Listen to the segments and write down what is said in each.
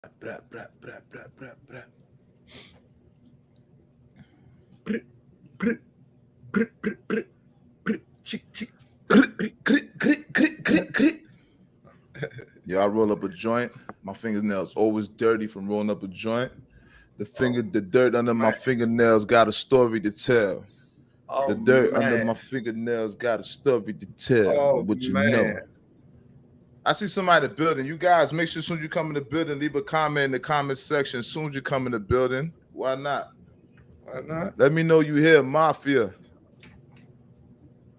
Bra, bra, bra, bra, bra, bra. Br, br, br, br, br, chick, chick. Br, br, gr, gr, gr, gr, gr. Yeah, I roll up a joint. My fingernails always dirty from rolling up a joint. The dirt under my fingernails got a story to tell. The dirt under my fingernails got a story to tell. Oh, What you know? man. I see somebody in the building. You guys, make sure as soon as you come in the building, leave a comment in the comment section. As soon as you come in the building, why not? Why not? Let me know you here, Mafia.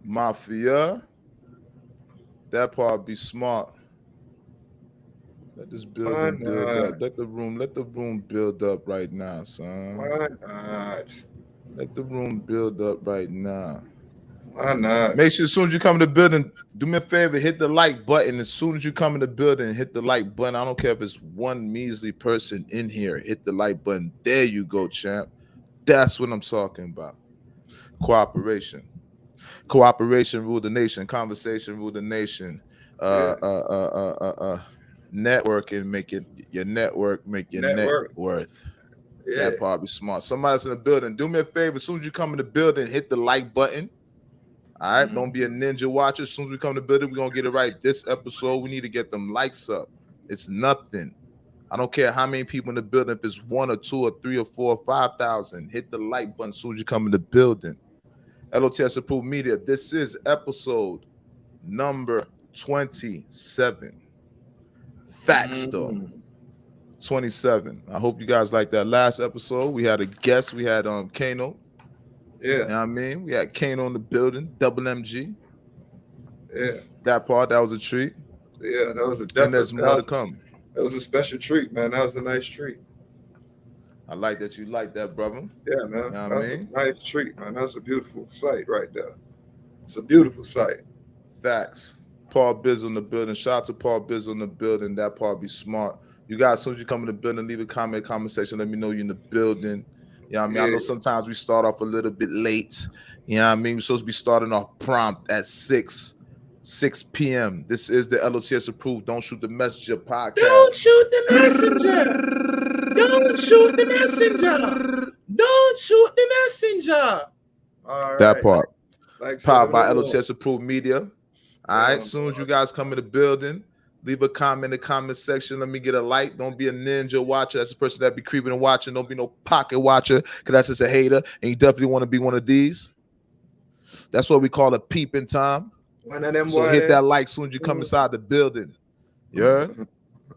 Mafia. That part be smart. Let this building build up. Let the room build up right now, son. Why not? Let the room build up right now. Why not? Make sure as soon as you come in the building, do me a favor, hit the like button. As soon as you come in the building, hit the like button. I don't care if it's one measly person in here. Hit the like button. There you go, champ. That's what I'm talking about. Cooperation. Cooperation rule the nation. Conversation rule the nation. Networking make it your network make your net worth. Yeah. That part be smart. Somebody's in the building. Do me a favor. As soon as you come in the building, hit the like button. All right, Don't be a ninja watcher. As soon as we come to the building, we're gonna get it right. This episode, we need to get them likes up. It's nothing. I don't care how many people in the building, if it's 1 or 2 or 3 or 4 or 5,000. Hit the like button as soon as you come in the building. L.O.T.S approved media. This is episode number 27. Facts though. 27. I hope you guys like that last episode. We had a guest. We had Kano. Yeah. You know what I mean? We had Kano in the building, double MG. Yeah. That part, that was a treat. Yeah, that was a definite. And there's more to come. That was a special treat, man. That was a nice treat. I like that you like that, brother. Yeah, man. You know that what was I mean? A nice treat, man. That's a beautiful sight right there. It's a beautiful sight. Facts. Paul Biz on the building. Shout out to Paul Biz on the building. That part be smart. You guys, as soon as you come in the building, leave a comment section. Let me know you're in the building. You know what I mean? Yeah. I know sometimes we start off a little bit late. You know what I mean? We're supposed to be starting off prompt at 6 p.m. This is the L.O.T.S approved Don't Shoot the Messenger podcast. Don't shoot the messenger. Don't shoot the messenger. Don't shoot the messenger. All right. That part. Powered by L.O.T.S approved media. All right. As soon as you guys come in the building, leave a comment in the comment section. Let me get a like. Don't be a ninja watcher. That's the person that be creeping and watching. Don't be no pocket watcher, because that's just a hater. And you definitely want to be one of these. That's what we call a peeping time. One of them. So hit that like as soon as you come inside the building. Yeah.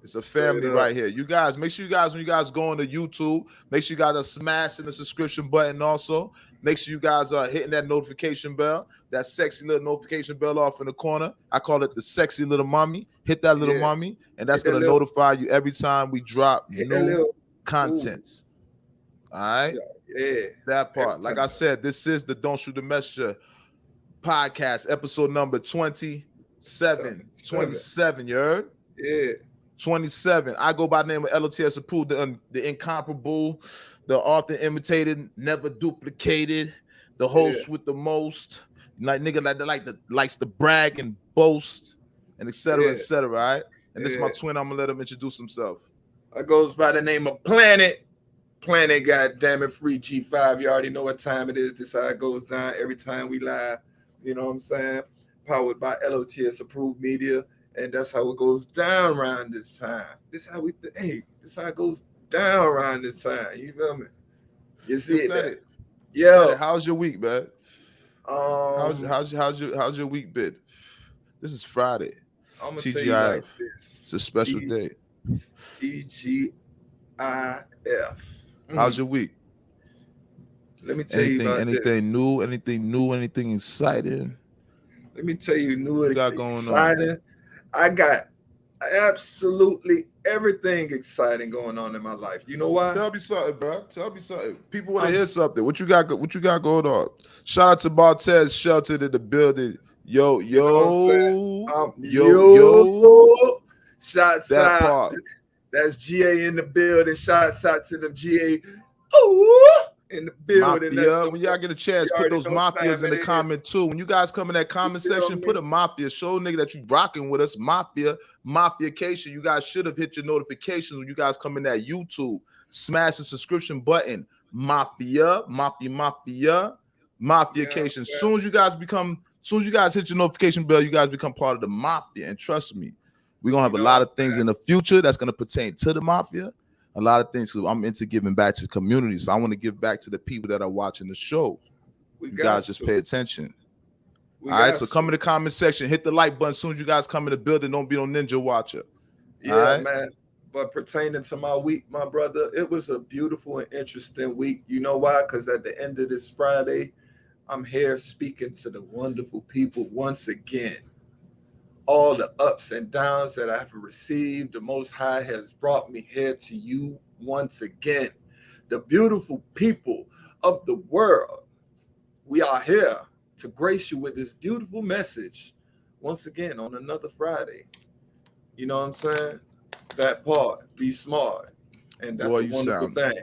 It's a family right here. You guys, make sure you guys, when you guys go on to YouTube, make sure you guys are smashing the subscription button also. Make sure you guys are hitting that notification bell, that sexy little notification bell off in the corner. I call it the sexy little mommy. Hit that little mommy, and that's going to notify you every time we drop new content. All right? Yeah. That part. Like I said, this is the Don't Shoot the Messenger podcast, episode number 27. 27, you heard? Yeah. 27. I go by the name of L.O.T.S approved, the incomparable, the often imitated, never duplicated, the host with the most, like nigga likes to brag and boast, and etc. etc. Right? And this is my twin. I'm gonna let him introduce himself. I goes by the name of Planet. Planet, goddamn it, free G5. You already know what time it is. This is how it goes down every time we live. You know what I'm saying? Powered by L.O.T.S approved media. And that's how it goes down around this time. This is how it goes down around this time. You feel me? You see it? Yo, how's your week, man? How's your week been? This is Friday. I'm TGIF. Like it's a special day. TGIF. How's your week? Let me tell you about anything new, anything exciting. Let me tell you new and exciting. I got absolutely everything exciting going on in my life. You know why? Tell me something, bro. Tell me something. People want to hear something. What you got going on? Shout out to L.O.T.S Sheltered in the building. Yo. Shots out. That's GA in the building. Shots out to them GA. Ooh. in the building. That's Mafia. the When y'all get a chance, you put already those know what mafias time in the it is. comment too. When you guys come in that comment feel section, me? put a mafia. Show a nigga that you rocking with us. Mafiacation. You guys should have hit your notifications when you guys come in that YouTube. Smash the subscription button. Mafiacation. Yeah, Soon as you guys hit your notification bell, you guys become part of the mafia. And trust me, we're gonna have you a know lot what of things in the future that's gonna pertain to the mafia. A lot of things. I'm into giving back to the community, so I want to give back to the people that are watching the show. we You got guys just pay attention. We All right, got so come in the comment section, hit the like button. As soon as you guys come in the building, don't be no ninja watcher. Yeah, All right? man. But pertaining to my week, my brother, it was a beautiful and interesting week. You know why? Because at the end of this Friday, I'm here speaking to the wonderful people once again. All the ups and downs that I've received, the Most High has brought me here to you once again. The beautiful people of the world, we are here to grace you with this beautiful message once again on another Friday. You know what I'm saying? That part, be smart. And that's Boy, a you wonderful thing.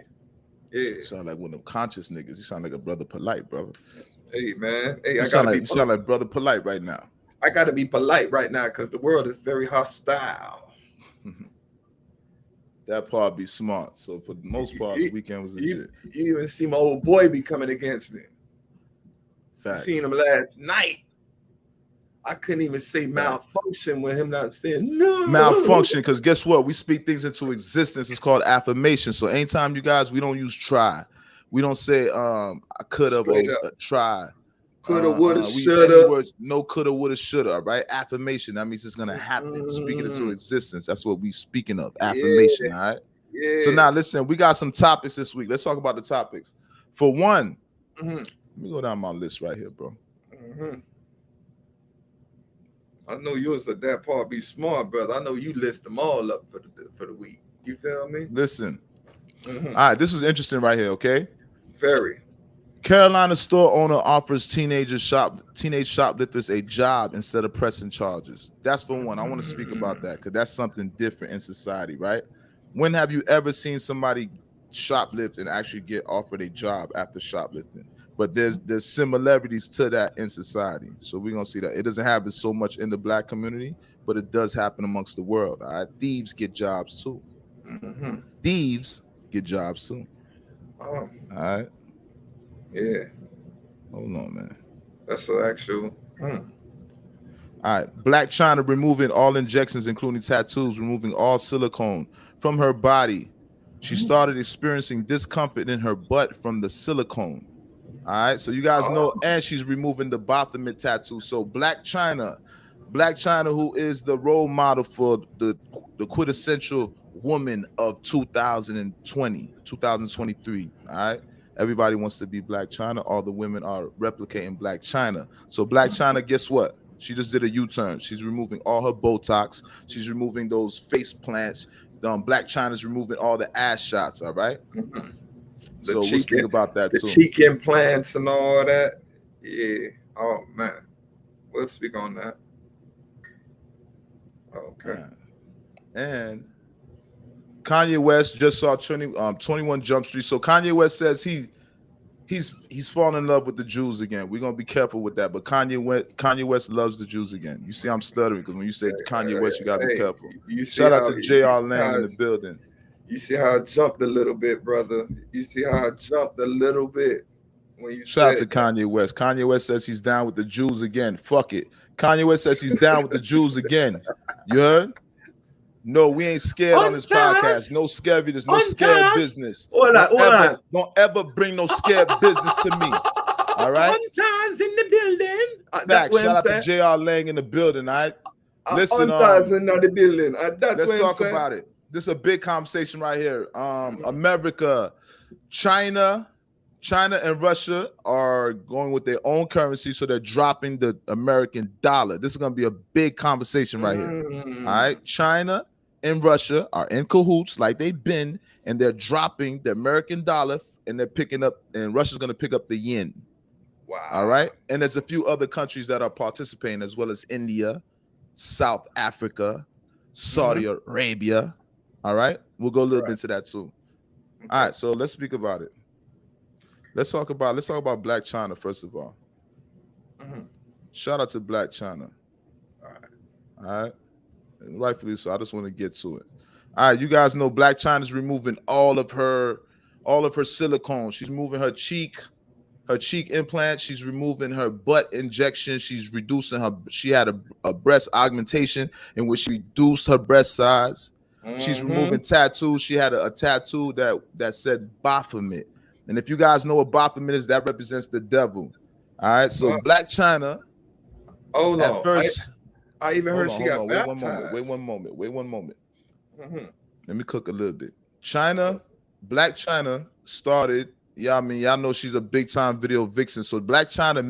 Yeah. You sound like one of them conscious niggas. You sound like a brother polite, brother. Hey, man. Hey, You sound like brother polite right now. I gotta be polite right now because the world is very hostile. That part be smart. So for the most part, the weekend was legit. You even see my old boy be coming against me. Facts. You seen him last night. I couldn't even say malfunction with him not saying no. Malfunction, because guess what? We speak things into existence. It's called affirmation. So anytime you guys, we don't use try. We don't say I could have or try. Coulda, woulda, shoulda. No coulda, woulda, shoulda. Right? Affirmation. That means it's gonna happen. Speak it into existence. That's what we speaking of. Affirmation. Yeah. All right. Yeah. So now listen, we got some topics this week. Let's talk about the topics. For one, let me go down my list right here, bro. I know yours at that part be smart, brother. I know you list them all up for the week. You feel me? Listen. All right, this is interesting right here, okay? Very. Carolina store owner offers teenage shoplifters a job instead of pressing charges. That's for one. I want to speak about that because that's something different in society, right? When have you ever seen somebody shoplift and actually get offered a job after shoplifting? But there's similarities to that in society. So we're going to see that. It doesn't happen so much in the black community, but it does happen amongst the world. All right? Thieves get jobs too. Thieves get jobs too. All right? Yeah. Hold on, man. That's an actual. All right. Black China removing all injections, including tattoos, removing all silicone from her body. She started experiencing discomfort in her butt from the silicone. All right. So you guys know, and she's removing the Baphomet tattoo. So Black China, who is the role model for the quintessential woman of 2023. All right. Everybody wants to be Black China. All the women are replicating Black China. So Black China, guess what? She just did a U-turn. She's removing all her Botox. She's removing those face plants. Black China's removing all the ass shots. All right. So we'll speak about that too. The cheek implants and all that. Yeah. Oh man. We'll speak on that. Okay. And Kanye West just saw 21 Jump Street. So Kanye West says he's fallen in love with the Jews again. We're gonna be careful with that. But Kanye West loves the Jews again. You see, I'm stuttering because when you say Kanye West, you gotta be careful. Shout out to J.R. Lang in the building. You see how I jumped a little bit, brother. You see how I jumped a little bit when you shout out to Kanye West. Kanye West says he's down with the Jews again. Fuck it. Kanye West says he's down with the Jews again. You heard? No, we ain't scared on this podcast. No scariness, no scared business. Don't ever bring no scared business to me. All right? Untaz in the building. Fact. Shout out to J.R. Lang in the building, all right? Listen, Untaz in the building. Let's talk about it. This is a big conversation right here. America, China and Russia are going with their own currency, so they're dropping the American dollar. This is going to be a big conversation right here. All right? China and Russia are in cahoots like they've been, and they're dropping the American dollar, and they're picking up, and Russia's going to pick up the yen. Wow. All right? And there's a few other countries that are participating, as well as India, South Africa, Saudi Arabia. All right? We'll go a little bit into that too. Okay. All right, so let's speak about it. Let's talk about Black China first of all. Mhm. Shout out to Black China. All right. All right, and rightfully so. I just want to get to it. All right, you guys know Black China's removing all of her silicone. She's moving her cheek implant. She's removing her butt injection. She's reducing her. She had a breast augmentation in which she reduced her breast size. She's Mm-hmm. removing tattoos. She had a tattoo that said Baphomet. And if you guys know what Baphomet is, that represents the devil. All right. So Black China Hold at on. first, I even hold heard on, she hold got on. Wait one moment. Wait baptized. one moment. Wait one moment. Mm-hmm. Let me cook a little bit. China, Black China started. Yeah, I mean, y'all know she's a big time video vixen. So Black China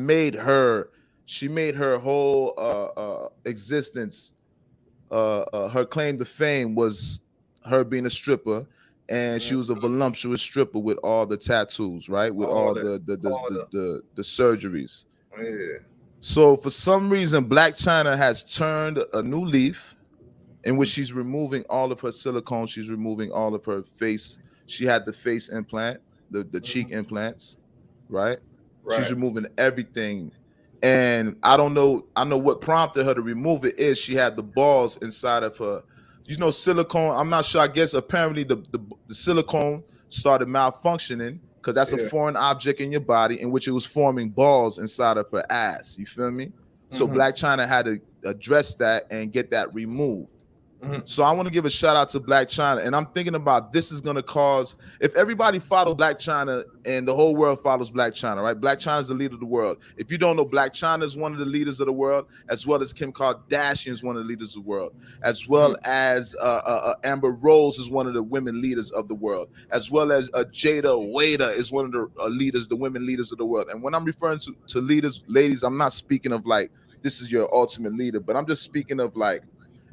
she made her whole existence, her claim to fame was her being a stripper, and she was a voluptuous stripper with all the tattoos, right? With All all the, all the surgeries. yeah. So for some reason, Black China has turned a new leaf in which she's removing all of her silicone. She's removing all of her face. She had the face implant, the cheek Mhm. implants, right? She's Right. removing everything. And I don't know, I know what prompted her to remove it is she had the balls inside of her. Silicone. I'm not sure. I guess apparently the silicone started malfunctioning because that's a Yeah. foreign object in your body in which it was forming balls inside of her ass. You feel me? So Mm-hmm. Black China had to address that and get that removed. Mm-hmm. So I want to give a shout out to Black China. And I'm thinking about this is going to cause, if everybody follow Black China and the whole world follows Black China, right? Black China is the leader of the world. If you don't know, Black China is one of the leaders of the world, as well as Kim Kardashian is one of the leaders of the world, as well as Amber Rose is one of the women leaders of the world, as well as Jada Waiter is one of the leaders, the women leaders of the world. And when I'm referring to leaders, ladies, I'm not speaking of like, this is your ultimate leader, but I'm just speaking of like,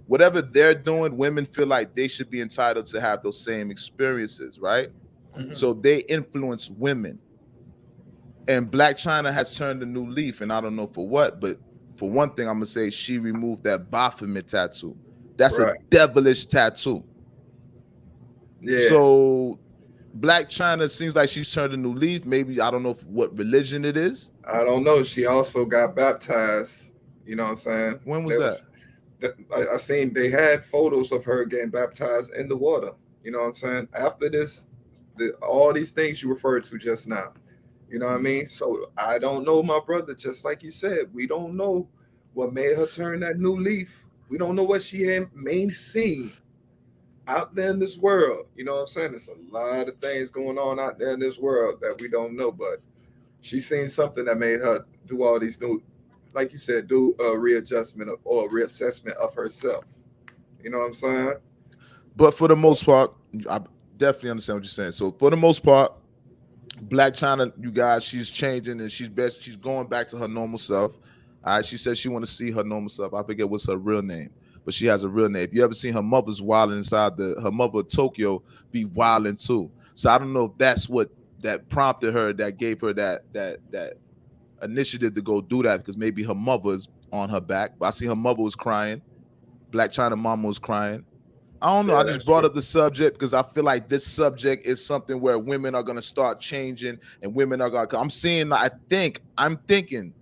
whatever they're doing, women feel like they should be entitled to have those same experiences, right? Mm-hmm. So they influence women. And Black China has turned a new leaf, and I don't know for what, but for one thing, I'm gonna say she removed that Baphomet tattoo. That's a Right. devilish tattoo. Yeah. So Black China seems like she's turned a new leaf. Maybe I don't know what religion it is. I don't know. She also got baptized. You know what I'm saying? When was There that? was I seen they had photos of her getting baptized in the water. You know what I'm saying? After this, all these things you referred to just now. You know what I mean? So I don't know, my brother. Just like you said, we don't know what made her turn that new leaf. We don't know what she had main seen out there in this world. You know what I'm saying? There's a lot of things going on out there in this world that we don't know, but she's seen something that made her do all these new, like you said, do a readjustment or a reassessment of herself. You know what I'm saying? But for the most part, I definitely understand what you're saying. So for the most part, Black China, you guys, she's changing and she's going back to her normal self. All right, she says she want to see her normal self. I forget what's her real name, but she has a real name. If you ever seen her mother's wilding inside her mother Tokyo be wilding too. So I don't know if that's what that prompted her, that gave her that initiative to go do that, because maybe her mother is on her back. But I see her mother was crying. Black China mama was crying. I don't know. I Yeah, just that's brought true. up the subject because I feel like this subject is something where women are going to start changing and women are going to. I'm thinking,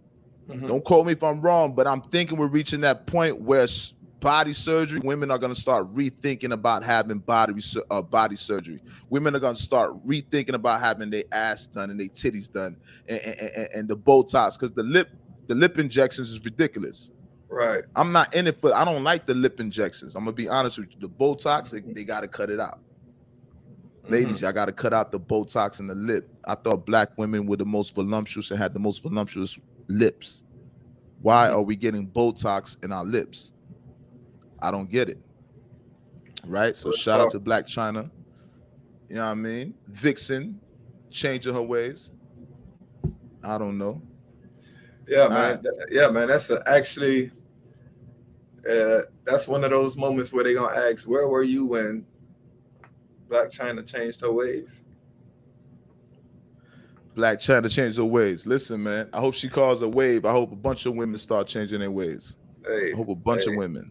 Mm-hmm. don't quote me if I'm wrong, but I'm thinking we're reaching that point where body surgery, women are going to start rethinking about having body surgery. Women are going to start rethinking about having their ass done and their titties done and the Botox, because the lip injections is ridiculous. Right. I'm not in it for. I don't like the lip injections. I'm gonna be honest with you. The Botox, they got to cut it out. Mm-hmm. Ladies, y'all got to cut out the Botox in the lip. I thought black women were the most voluptuous and had the most voluptuous lips. Why Mm-hmm. are we getting Botox in our lips? I don't get it. Right? So Real shout out talk. to Black China. You know what I mean? Vixen, changing her ways. I don't know. Yeah, All right. man. Yeah, man. Actually, that's one of those moments where they gonna ask, "Where were you when Black China changed her ways?" Black China changed her ways. Listen, man. I hope she calls a wave. I hope a bunch of women start changing their ways. Hey, I hope a bunch of hey, women.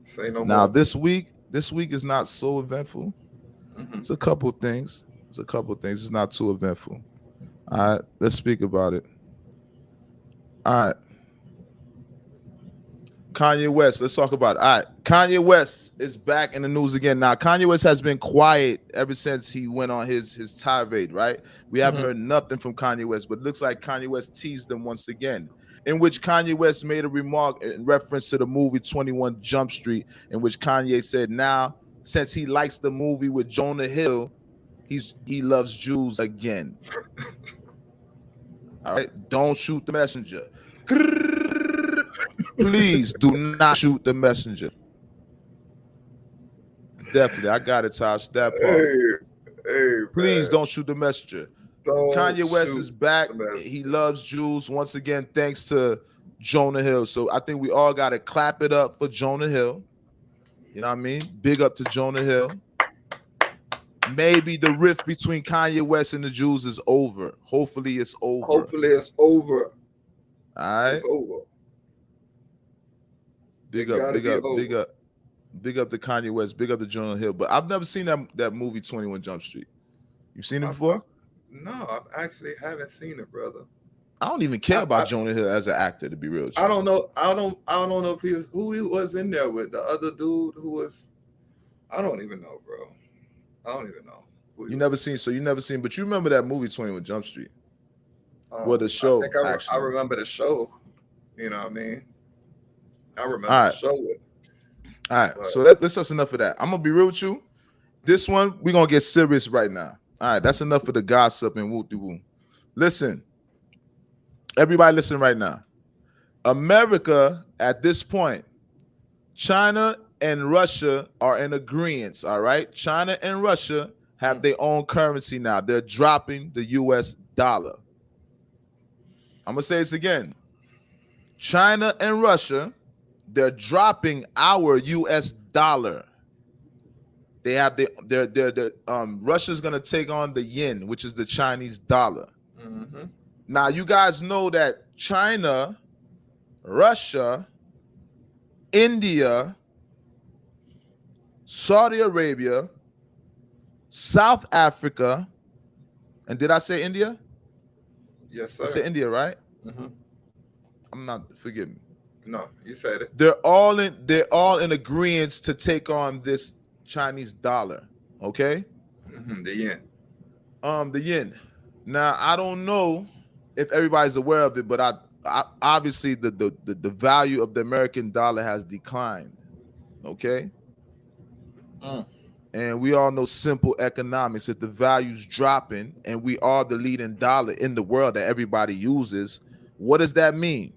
say no Now more. this week is not so eventful. Mm-hmm. It's a couple things. It's not too eventful. All right, let's speak about it. All right. Kanye West, let's talk about it. All right. Kanye West is back in the news again. Now, Kanye West has been quiet ever since he went on his tirade, right? We haven't heard nothing from Kanye West, but it looks like Kanye West teased them once again, in which Kanye West made a remark in reference to the movie 21 Jump Street, in which Kanye said now, since he likes the movie with Jonah Hill, he loves Jews again. All right. Don't shoot the messenger. Please do not shoot the messenger. Definitely. I got it, Tosh. That part. Hey, Please man. don't shoot the messenger. Don't Kanye West shoot is back. the messenger. He loves Jews. Once again, thanks to Jonah Hill. So I think we all got to clap it up for Jonah Hill. You know what I mean? Big up to Jonah Hill. Maybe the rift between Kanye West and the Jews is over. Hopefully it's over. Hopefully it's over. All right. It's over. Big up to Kanye West. Big up to Jonah Hill. But I've never seen that movie 21 Jump Street. You've seen it before? No, I actually haven't seen it, brother. I don't even care about Jonah Hill as an actor, to be real. I don't know. I don't know if who he was in there with. The other dude who was. I don't even know, bro. I don't even know. You never seen, but you remember that movie 21 Jump Street? Well, the show. I remember the show. You know what I mean? I remember the show. All right. So that's enough of that. I'm gonna be real with you. This one, we're gonna get serious right now. All right, that's enough of the gossip and woo-de-woo. Listen, everybody listen right now. America, at this point, China and Russia are in agreement, all right? China and Russia have their own currency now. They're dropping the US dollar. I'm going to say this again. China and Russia, they're dropping our US dollar. They have Russia's going to take on the yen, which is the Chinese dollar. Mm-hmm. Now, you guys know that China, Russia, India, Saudi Arabia, South Africa, and did I say India? Yes, sir. I said India, right? Mm-hmm. I'm not, forgive me. No, you said it. They're all in agreement to take on this Chinese dollar. Okay? Mm-hmm. The yen. The yen. Now, I don't know if everybody's aware of it, but I obviously the value of the American dollar has declined. Okay? And we all know simple economics. If the value's dropping and we are the leading dollar in the world that everybody uses, what does that mean?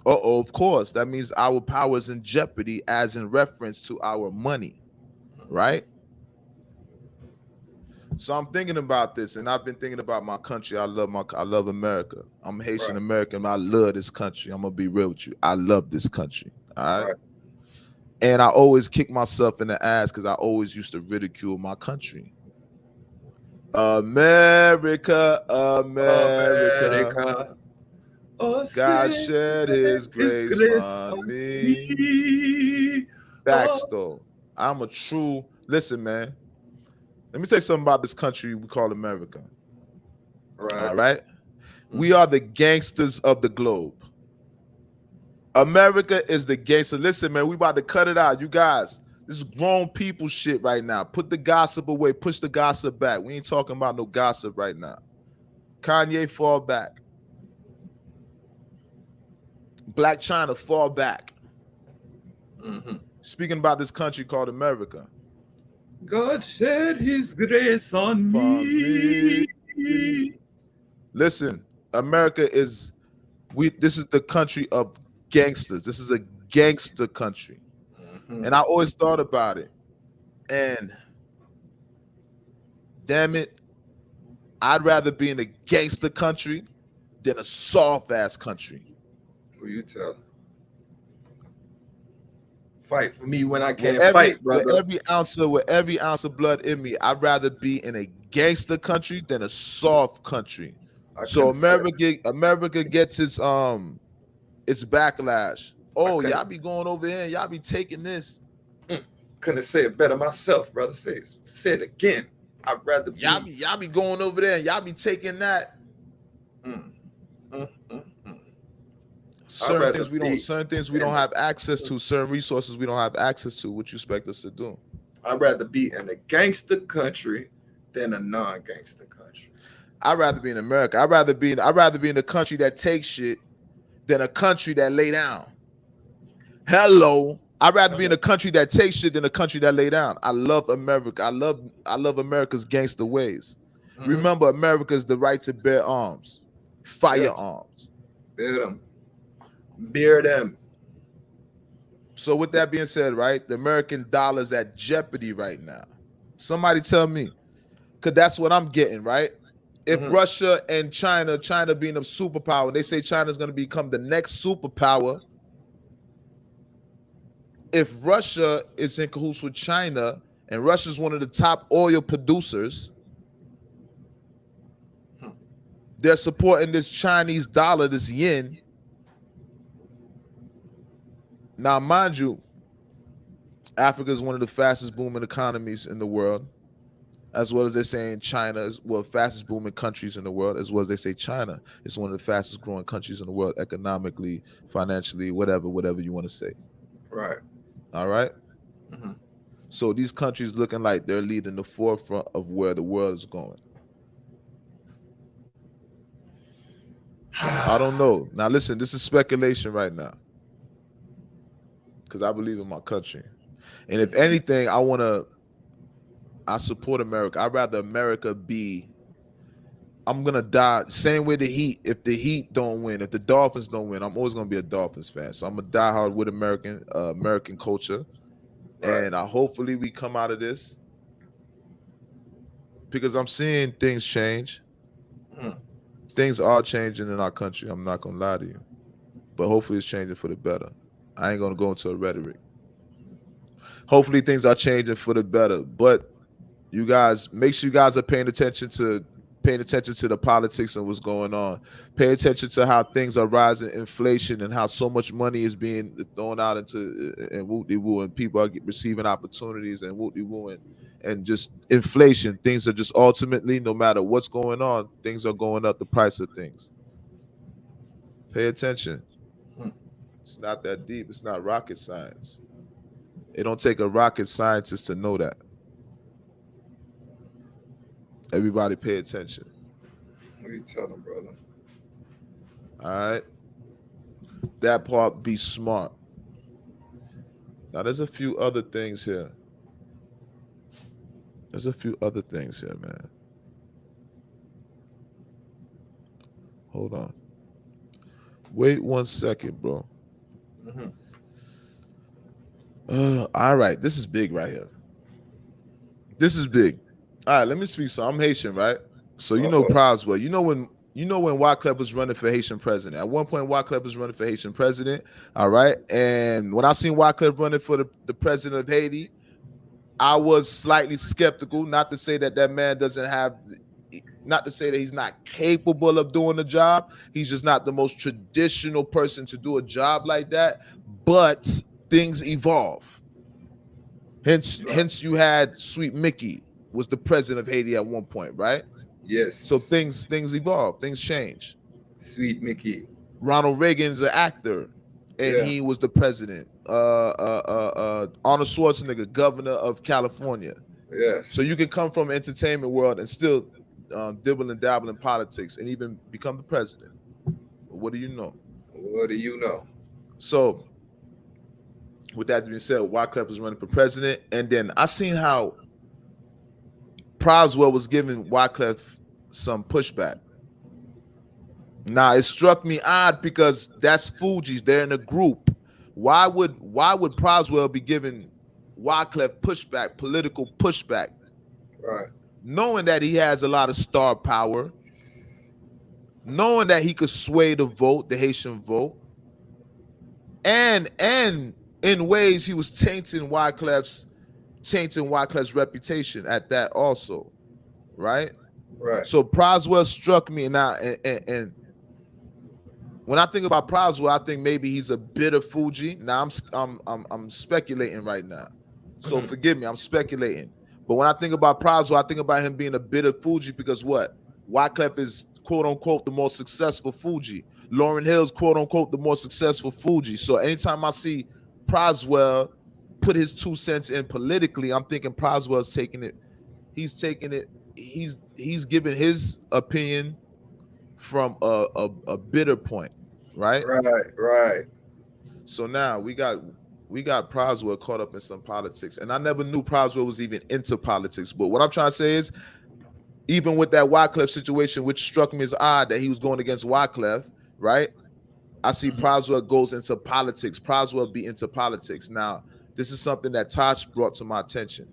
Of course, that means our power is in jeopardy as in reference to our money, right? So I'm thinking about this, and I've been thinking about my country. I love America. I'm Haitian American. I love this country. I'm gonna be real with you. I love this country. All right. And I always kick myself in the ass because I always used to ridicule my country. America. God shed his grace on me. Facts, though. I'm a true. Listen, man. Let me tell you something about this country we call America. Right. All right. We are the gangsters of the globe. America is the gangster. Listen, man, we about to cut it out. You guys, this is grown people shit right now. Put the gossip away. Push the gossip back. We ain't talking about no gossip right now. Kanye, fall back. Black China, fall back. Mm-hmm. Speaking about this country called America. God shed his grace on me. Listen, America is this is the country of gangsters. This is a gangster country. Mm-hmm. And I always thought about it. And damn it, I'd rather be in a gangster country than a soft ass country. Who you tell? Fight for me when I can't fight, brother. With every ounce of blood in me, I'd rather be in a gangster country than a soft country. So America gets its backlash. Oh, y'all be going over here and y'all be taking this. Couldn't say it better myself, brother. Say it again. I'd rather be. Y'all be going over there and y'all be taking that. Mm, mm, mm, mm. I'd Certain rather things we don't, be certain things we in don't the have access to, certain resources we don't have access to. What you expect us to do? I'd rather be in a gangster country than a non-gangster country. I'd rather be in America. I'd rather be in a country that takes shit than a country that lay down. Hello. I'd rather be in a country that takes shit than a country that lay down. I love America. I love America's gangster ways. Mm-hmm. Remember, America is the right to bear arms, Yeah, firearms. bear them, bear them. So with that being said, right, the American dollar is at jeopardy right now. Somebody tell me, because that's what I'm getting, right? If Mhm. Russia and China being a superpower, they say China's going to become the next superpower. If Russia is in cahoots with China and Russia's one of the top oil producers, Hmm. they're supporting this Chinese dollar, this yen. Now, mind you, Africa is one of the fastest booming economies in the world, as well as they're saying China is one of the fastest booming countries in the world, as well as they say China is one of the fastest growing countries in the world, economically, financially, whatever you want to say. Right. All right. Mm-hmm. So these countries looking like they're leading the forefront of where the world is going. I don't know. Now listen, this is speculation right now, because I believe in my country. And if anything, I support America. I'd rather America be, I'm gonna die. Same way the Heat. If the Heat don't win, if the Dolphins don't win, I'm always gonna be a Dolphins fan. So I'm gonna die hard with American culture. Right. And hopefully we come out of this, because I'm seeing things change. Mm. Things are changing in our country. I'm not gonna lie to you. But hopefully it's changing for the better. I ain't gonna go into a rhetoric. Hopefully things are changing for the better. But you guys, make sure you guys are paying attention to the politics and what's going on. Pay attention to how things are rising, inflation, and how so much money is being thrown out into and whoop de woo, and people are receiving opportunities and whoop de woo, and just inflation. Things are just ultimately, no matter what's going on, things are going up. The price of things. Pay attention. Mm. It's not that deep. It's not rocket science. It don't take a rocket scientist to know that. Everybody pay attention. What you tell them, brother? All right. That part, be smart. Now there's a few other things here. Man. Hold on. Wait 1 second, bro. Mm-hmm. All right. This is big right here. This is big. All right, let me speak. So I'm Haitian, right? So you know Uh-oh. Proswell. You know when Wyclef was running for Haitian president. At one point, Wyclef was running for Haitian president. All right. And when I seen Wyclef running for the president of Haiti, I was slightly skeptical. Not to say that that man doesn't have, not to say that he's not capable of doing the job. He's just not the most traditional person to do a job like that. But things evolve. Hence, Right. hence you had Sweet Mickey was the president of Haiti at one point, right? So Yes. things evolve, things change. Sweet Mickey. Ronald Reagan's an actor, and Yeah. he was the president. Arnold Schwarzenegger, governor of California. Yes. So you can come from entertainment world and still dibble and dabble in politics and even become the president. What do you know? What do you know? So with that being said, Wyclef was running for president, and then I seen how Proswell was giving Wyclef some pushback. Now it struck me odd because that's Fuji's. They're in a group. Why would Proswell be giving Wyclef pushback, political pushback, Right. knowing that he has a lot of star power, knowing that he could sway the vote, the Haitian vote, and in ways he was tainting Wyclef's reputation at that also, right? Right. So Proswell struck me now, and when I think about Proswell, I think maybe he's a bit of Fuji. Now I'm speculating right now, so Mhm. forgive me, I'm speculating. But when I think about Proswell, I think about him being a bit of Fuji because what? Wyclef is quote unquote the most successful Fuji. Lauryn Hill's quote unquote the most successful Fuji. So anytime I see Proswell put his 2 cents in politically, I'm thinking Proswell's taking it. He's taking it. He's giving his opinion from a bitter point, right? Right. So now we got Proswell caught up in some politics, and I never knew Proswell was even into politics. But what I'm trying to say is, even with that Wyclef situation, which struck me as odd that he was going against Wyclef, right? I see Proswell goes into politics. Proswell be into politics. Now, this is something that Tosh brought to my attention.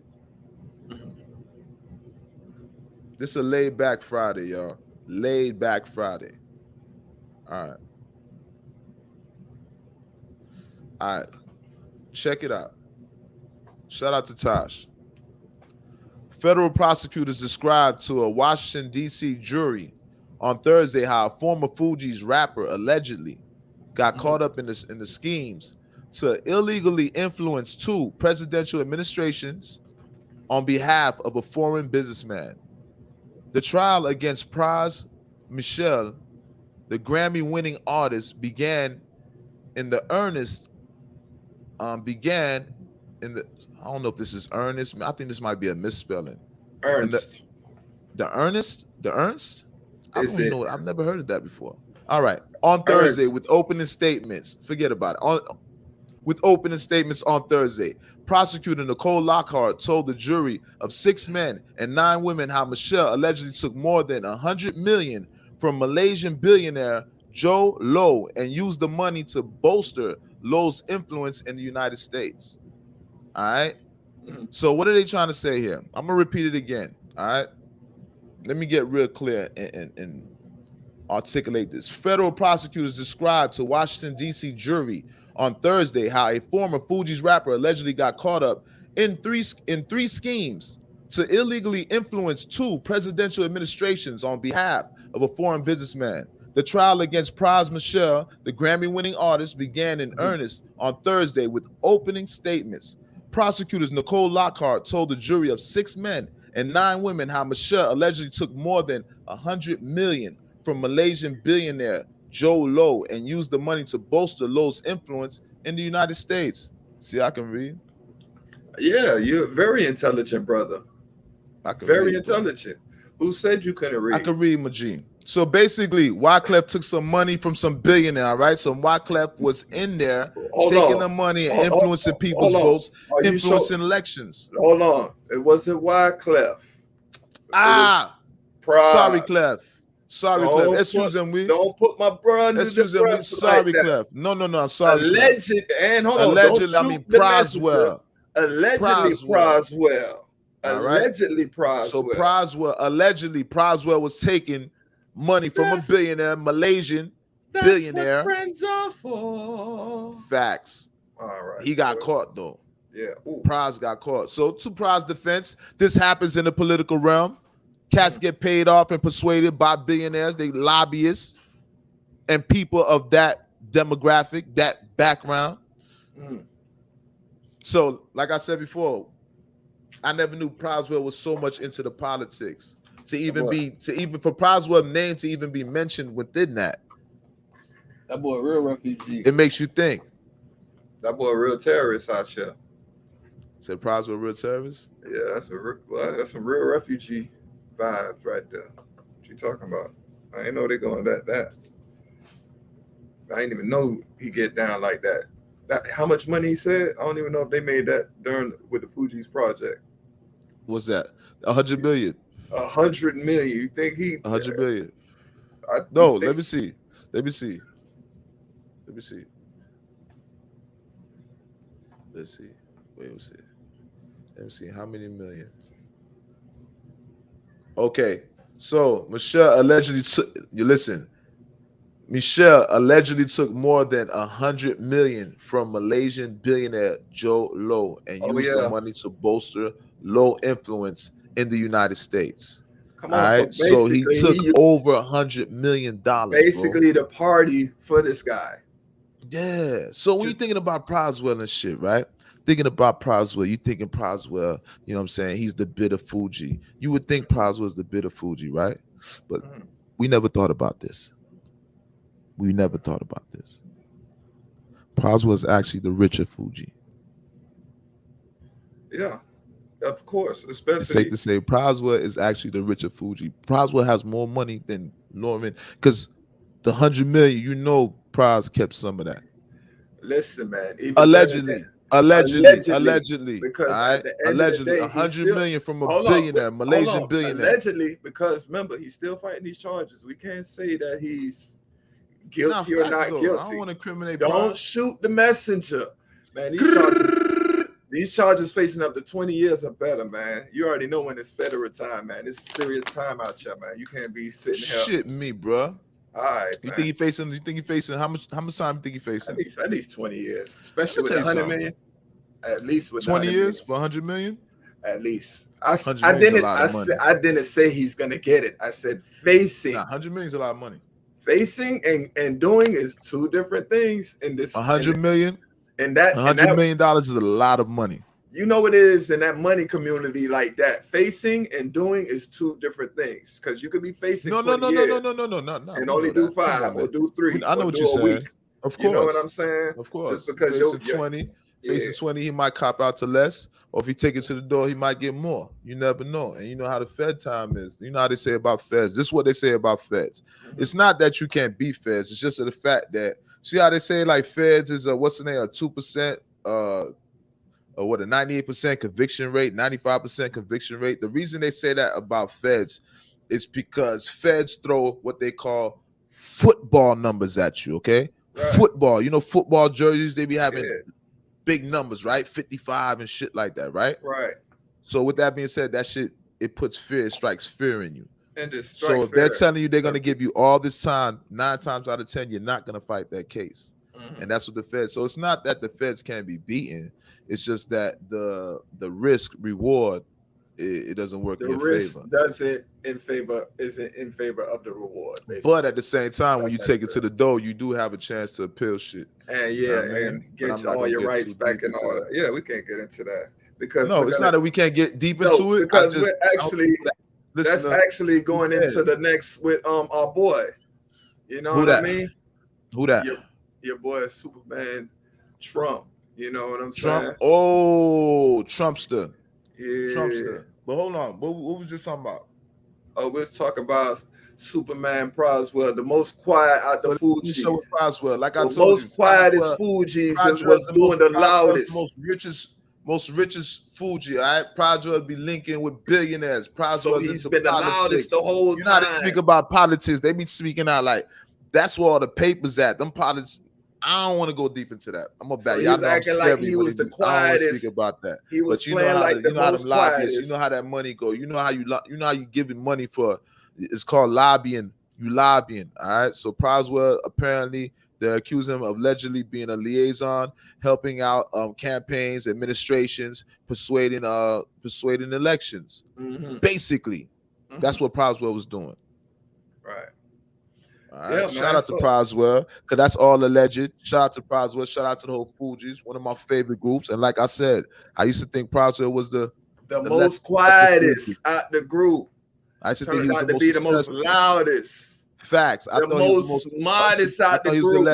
This is a laid back Friday, y'all. Laid back Friday. All right. Check it out. Shout out to Tosh. Federal prosecutors described to a Washington, D.C. jury on Thursday how a former Fugees rapper allegedly got caught up in the schemes to illegally influence 2 presidential administrations on behalf of a foreign businessman. The trial against Pras Michel, the Grammy-winning artist, began in the I don't know if this is Ernest. I think this might be a misspelling. Ernst. The Ernst? I don't know. I've never heard of that before. All right. On Thursday, with opening statements, forget about it. With opening statements on Thursday, prosecutor Nicole Lockhart told the jury of 6 men and 9 women how Michelle allegedly took more than $100 million from Malaysian billionaire Joe Lo and used the money to bolster Lo's influence in the United States. All right. So what are they trying to say here? I'm gonna repeat it again. All right. Let me get real clear and articulate this. Federal prosecutors described to Washington, D.C. jury on Thursday how a former Fugees rapper allegedly got caught up in three schemes to illegally influence 2 presidential administrations on behalf of a foreign businessman. The trial against Pras Michel, the Grammy-winning artist, began in earnest on Thursday with opening statements. Prosecutors Nicole Lockhart told the jury of 6 men and 9 women how Michelle allegedly took more than $100 million from Malaysian billionaire Joe Lo and used the money to bolster Lo's influence in the United States. See, I can read. Yeah, you're a very intelligent brother. I can very read, intelligent. Bro. Who said you couldn't read? I can read, Majin. So basically, Wyclef took some money from some billionaire, right? So Wyclef was in there taking the money and influencing people's votes, influencing elections. Hold on. It wasn't Wyclef. Sorry, Clef. Sorry, Clef. Excuse me. Don't put my brother. Excuse me. Sorry, like Clef. No. I'm sorry. Allegedly, and hold allegedly, on. I mean Proswell. Allegedly, Proswell. Allegedly, Proswell. So allegedly Proswell was taking money from a billionaire, Malaysian billionaire. What friends are for. Facts. All right. He got caught though. Yeah. Pras got caught. So to Pras' defense, this happens in the political realm. Cats get paid off and persuaded by billionaires, they lobbyists, and people of that demographic, that background. So, like I said before, I never knew Proswell was so much into the politics for Proswell's name to even be mentioned within that. That boy a real refugee. It makes you think. That boy a real terrorist out here. Said Proswell real terrorist? Yeah, that's some real refugee vibes right there. What you talking about? I ain't know they going that. I didn't even know he get down like that. How much money he said? I don't even know if they made that with the Fugees project. What's that? 100 million. 100 million. You think he 100 million? No, let me see. Let's see. Wait, let me see. How many million? Okay, so Michelle allegedly took more than 100 million from Malaysian billionaire Joe Lo and used the money to bolster Lo influence in the United States. Come on, all right, so he took over $100 million. Basically, the party for this guy. Yeah. So when you're thinking about Proswell and shit, right? Thinking about Proswell, you thinking Proswell, you know what I'm saying? He's the bitter Fuji. You would think Proswell's the bitter Fuji, right? But we never thought about this. We never thought about this. Praswell is actually the richer Fuji. Yeah, of course. It's safe Especially to say Praswell is actually the richer Fuji. Praswell has more money than Norman because the 100 million, you know, Pras kept some of that. listen, man. Even Allegedly. Allegedly. because All at right. the end Allegedly, of the day, he's 100 still million from a hold on, billionaire, Malaysian billionaire. allegedly, because remember, he's still fighting these charges. We can't say that he's Nah, guilty or facts not though. I guilty. don't want to incriminate Don't Pras. shoot the messenger, man. These charges facing up to 20 years or better, man. You already know when it's federal time, man. It's serious time out here, man. You can't be sitting here. Shit me, bro. All right, You man. think he facing how much time you think he facing? At least 20 years, especially Let me with tell you 100 something. million. At least with 20 100 years million. for 100 million? At least. 100 million's a lot of money. I didn't say he's gonna get it. I said facing. Nah, 100 million is a lot of money. Facing and doing is two different things in this. 100 million? And that $100 million is a lot of money. You know what it is in that money community like that. Facing and doing is two different things. Because you could be facing No, and only do 5 or do 3. I know or what do you're a saying. week. Of course. You know what I'm saying? Of course. Just because facing 20, facing 20, he might cop out to less. Or if he take it to the door, he might get more. You never know. And you know how the Fed time is. You know how they say about Feds. This is what they say about Feds. Mhm. It's not that you can't beat Feds. It's just the fact that, see how they say like Feds is a, what's the name, a 2%, or what, a 98% conviction rate, 95% conviction rate. The reason they say that about Feds is because Feds throw what they call football numbers at you, okay? Right. Football, you know, football jerseys, they be having Yeah. big numbers, right? 55 and shit like that, right? Right. So with that being said, that shit, it puts fear, it strikes fear in you. And just So if they're telling you they're going to give you all this time, 9 times out of 10, you're not going to fight that case. And that's what the Feds. So it's not that the Feds can't be beaten. It's just that the risk reward, it doesn't work in your favor. Isn't in favor of the reward. Basically. But at the same time, when you take it to the door, you do have a chance to appeal shit. And and get all your rights back and all that. Yeah, we can't get into that because it's not that we can't get deep into it. Because we're actually that's actually going into the next with our boy. You know what I mean? Who that? Your boy Superman Trump. You know what I'm Trump? saying? Oh, Trumpster. Yeah. Trumpster. But hold on. What was you talking about? Oh, we're talking about Superman Praswell, the most quiet out the Fugees. Show with Praswell. Like I told you, the most quietest Fugees was doing the loudest. Most richest Fuji, all right? Praswell be linking with billionaires. Praswell so he's been the loudest the whole time. You know how they speak about politics. They be speaking out like, that's where all the papers at. Them politics. I don't want to go deep into that. I'm gonna bet y'all know I'm scared. He was the quietest. I don't want to speak about that. But you know how them lobbyists. You know how that money go. You know how you giving money for. It's called lobbying. You lobbying. All right. So Praswell, apparently they're accusing him of allegedly being a liaison, helping out campaigns, administrations, persuading elections. Mm-hmm. Basically, that's what Praswell was doing. Right. All right. Shout out to Praswell, because that's all alleged. Shout out to Praswell. Shout out to the whole Fugees, one of my favorite groups. And like I said, I used to think Praswell was the most quietest out the group. I used to think he was the most loudest. Facts. I thought he was the most modest out the group.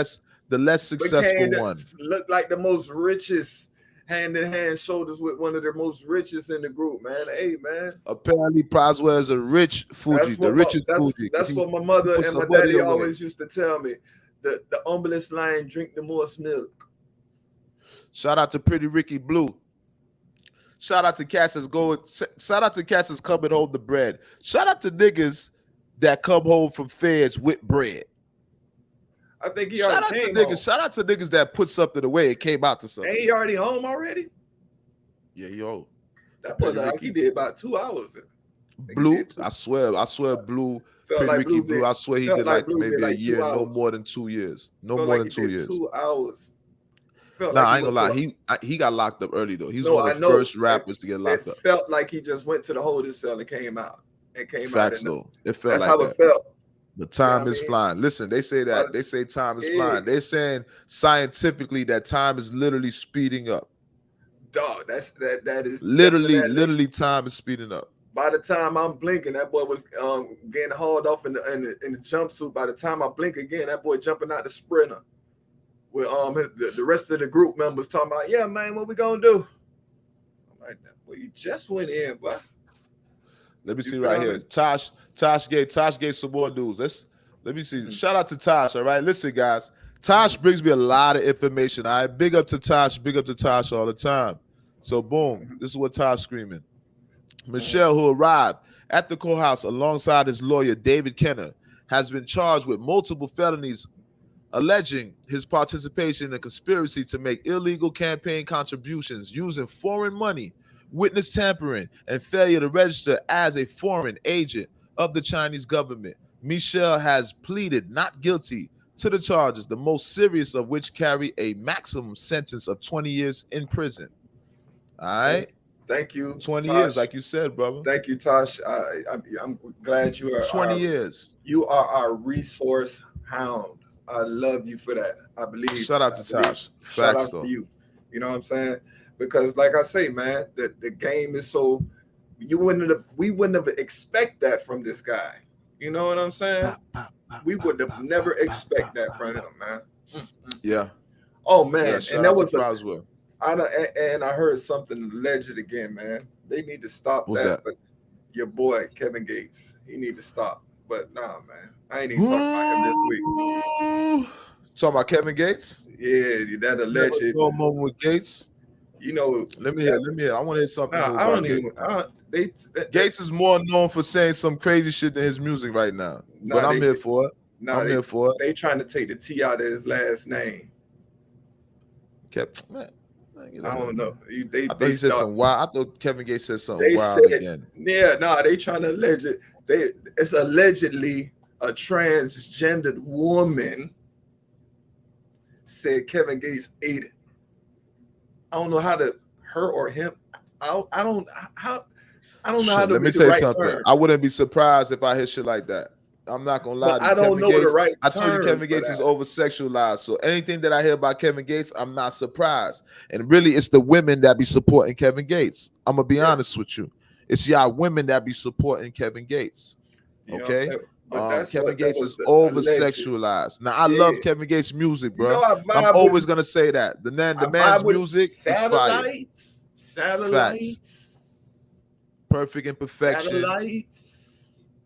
The less successful one. Looked like the most richest, hand in hand, shoulders with one of the most richest in the group, man. Hey, man. Apparently, Praswell is a rich Fuji, the richest Fuji. That's what my mother and my daddy always used to tell me. The humblest line, drink the most milk. Shout out to Pretty Ricky Blue. Shout out to cats that's come and hold the bread. Shout out to niggas that come home from feds with bread. I think shout out to niggas that put something away and came out to something. Ain't he already home already? Yeah, he home. That brother, like he did about 2 hours. Blue, I swear, Blue. Pretty like Ricky Blue, I swear he did like maybe a year, no hours. more than 2 years. No felt more like than 2 years. 2 hours. I ain't gonna lie. He got locked up early though. He's one of the first rappers to get locked up. It felt like he just went to the holding cell and came out. Facts though. It felt that's like how it felt. The time is flying. Listen, they say that. They say time is flying. They're saying scientifically that time is literally speeding up. Dog, that is literally time is speeding up. By the time I'm blinking, that boy was getting hauled off in the jumpsuit. By the time I blink again, that boy jumping out the sprinter with the rest of the group members talking about, yeah, man, what we gonna do? I'm like, well, you just went in, but Let me see right here. Tosh gave some more news. Let me see. Shout out to Tosh. All right. Listen, guys. Tosh brings me a lot of information. All right. Big up to Tosh all the time. So boom. This is what Tosh screaming. Michelle, who arrived at the courthouse alongside his lawyer, David Kenner, has been charged with multiple felonies alleging his participation in a conspiracy to make illegal campaign contributions using foreign money, witness tampering, and failure to register as a foreign agent of the Chinese government. Michelle has pleaded not guilty to the charges, the most serious of which carry a maximum sentence of 20 years in prison. All right? Thank you. 20 Tosh. years, like you said, brother. Thank you, Tosh. I'm glad you are 20 years. You are our resource hound. I love you for that. I believe. Shout out to Tosh. Shout out to you. You know what I'm saying? Because, like I say, man, the game is so. We wouldn't have expect that from this guy. You know what I'm saying? We would have never expect that from him, man. Yeah. Oh man, yeah, and that was Roswell. And I heard something alleged again, man. They need to stop that. But your boy Kevin Gates, he need to stop. But nah, man, I ain't even talking about him this week. Talking about Kevin Gates? Yeah, that alleged moment with Gates. You know, let me hear. I want to hear something. Nah, I don't even. Gates is more known for saying some crazy shit than his music right now. But I'm here for it. I'm here for it. They trying to take the T out of his last name. Man, I don't know. I thought he said some wild. I thought Kevin Gates said something wild again. Yeah, they trying to allege it. It's allegedly a transgendered woman said Kevin Gates ate it. I don't know how to her or him. I don't know how to. Let me tell you something. I wouldn't be surprised if I hear shit like that. I'm not gonna lie. I don't know the right. I told you Kevin Gates is over sexualized. So anything that I hear about Kevin Gates, I'm not surprised. And really, it's the women that be supporting Kevin Gates. I'm gonna be honest with you. It's y'all women that be supporting Kevin Gates. Okay. Kevin Gates is over sexualized. Now I love Kevin Gates' music, bro. I'm always gonna say that. The man's music is fire. Satellites. Perfect imperfection.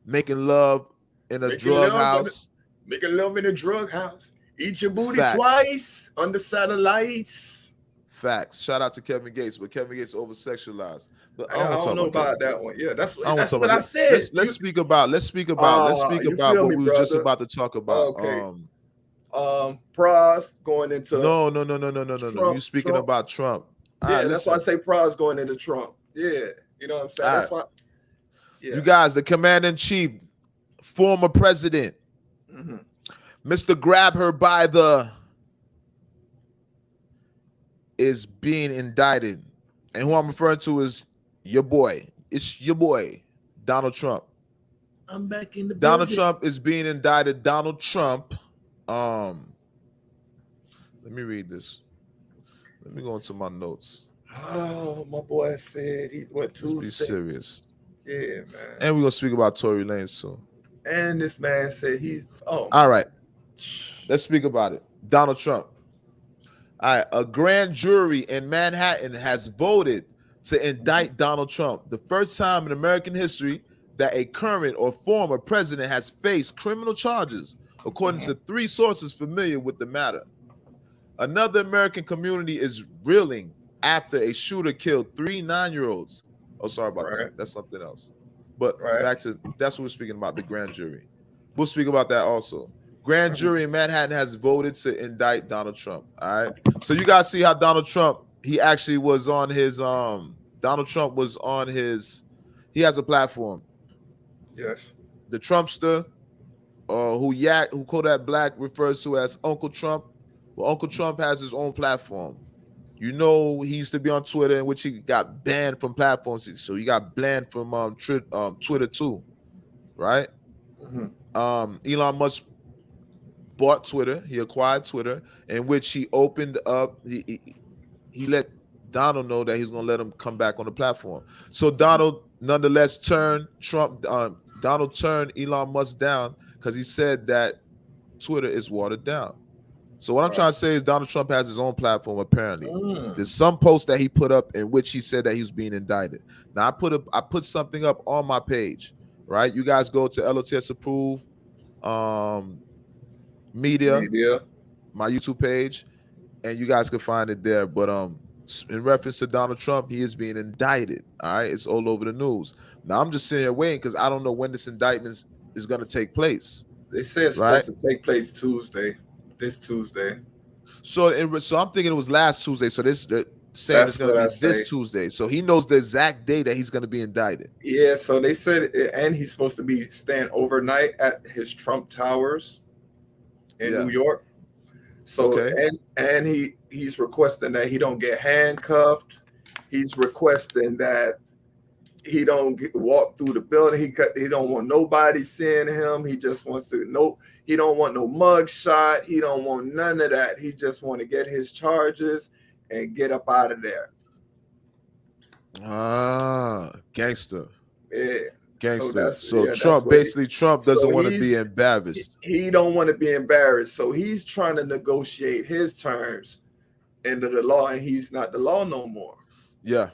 Making love in a drug house. Making love in a drug house. Eat your booty twice under satellites. Facts. Shout out to Kevin Gates, but Kevin Gates over sexualized. I don't know about that one. Yeah, that's what I said. Let's speak about what we were just about to talk about. Okay. Praz going into No. You speaking about Trump. Yeah, that's why I say Praz going into Trump. Yeah, you know what I'm saying? That's why. Yeah. You guys, the commander-in-chief, former president, Mr. Grab Her by the is being indicted. And who I'm referring to is your boy. It's your boy, Donald Trump. I'm back in the Donald building. Trump is being indicted. Donald Trump. Let me read this. Let me go into my notes. Oh, my boy said he went Tuesday. Be serious. Yeah, man. And we're gonna speak about Tory Lanez soon. And this man said all right. Let's speak about it. Donald Trump. All right, a grand jury in Manhattan has voted to indict Donald Trump, the first time in American history that a current or former president has faced criminal charges, according to 3 sources familiar with the matter. Another American community is reeling after a shooter killed 3 9-year-olds. Oh, sorry about that. That's something else. But back to that's what we're speaking about, the grand jury. We'll speak about that also. Grand jury in Manhattan has voted to indict Donald Trump. All right. So you guys see how Donald Trump, he actually was on his Donald Trump was on his, he has a platform. Yes. The Trumpster, who Kodak Black refers to as Uncle Trump. Well, Uncle Trump has his own platform. You know, he used to be on Twitter, in which he got banned from platforms. So he got banned from Twitter too, right? Elon Musk bought Twitter. He acquired Twitter, in which he opened up. He let Donald know that he's gonna let him come back on the platform. So Donald nonetheless turned Donald turned Elon Musk down because he said that Twitter is watered down. So what I'm trying to say is Donald Trump has his own platform. Apparently, there's some post that he put up in which he said that he's being indicted. Now I put something up on my page. Right, you guys go to L.O.T.S approved media, my YouTube page, and you guys can find it there. But in reference to Donald Trump, he is being indicted. All right, it's all over the news. Now I'm just sitting here waiting because I don't know when this indictment is going to take place. They say it's supposed to take place this Tuesday. So I'm thinking it was last Tuesday. So they're saying it's going to be this Tuesday. So he knows the exact day that he's going to be indicted. Yeah. So they said, and he's supposed to be staying overnight at his Trump Towers in New York. So and he's requesting that he don't get handcuffed. He's requesting that he don't walk through the building. He don't want nobody seeing him. He just wants to he don't want no mug shot. He don't want none of that. He just want to get his charges and get up out of there. Gangster. Yeah. Gangster. So Trump doesn't want to be embarrassed. He don't want to be embarrassed. So he's trying to negotiate his terms into the law, and he's not the law no more. Yeah.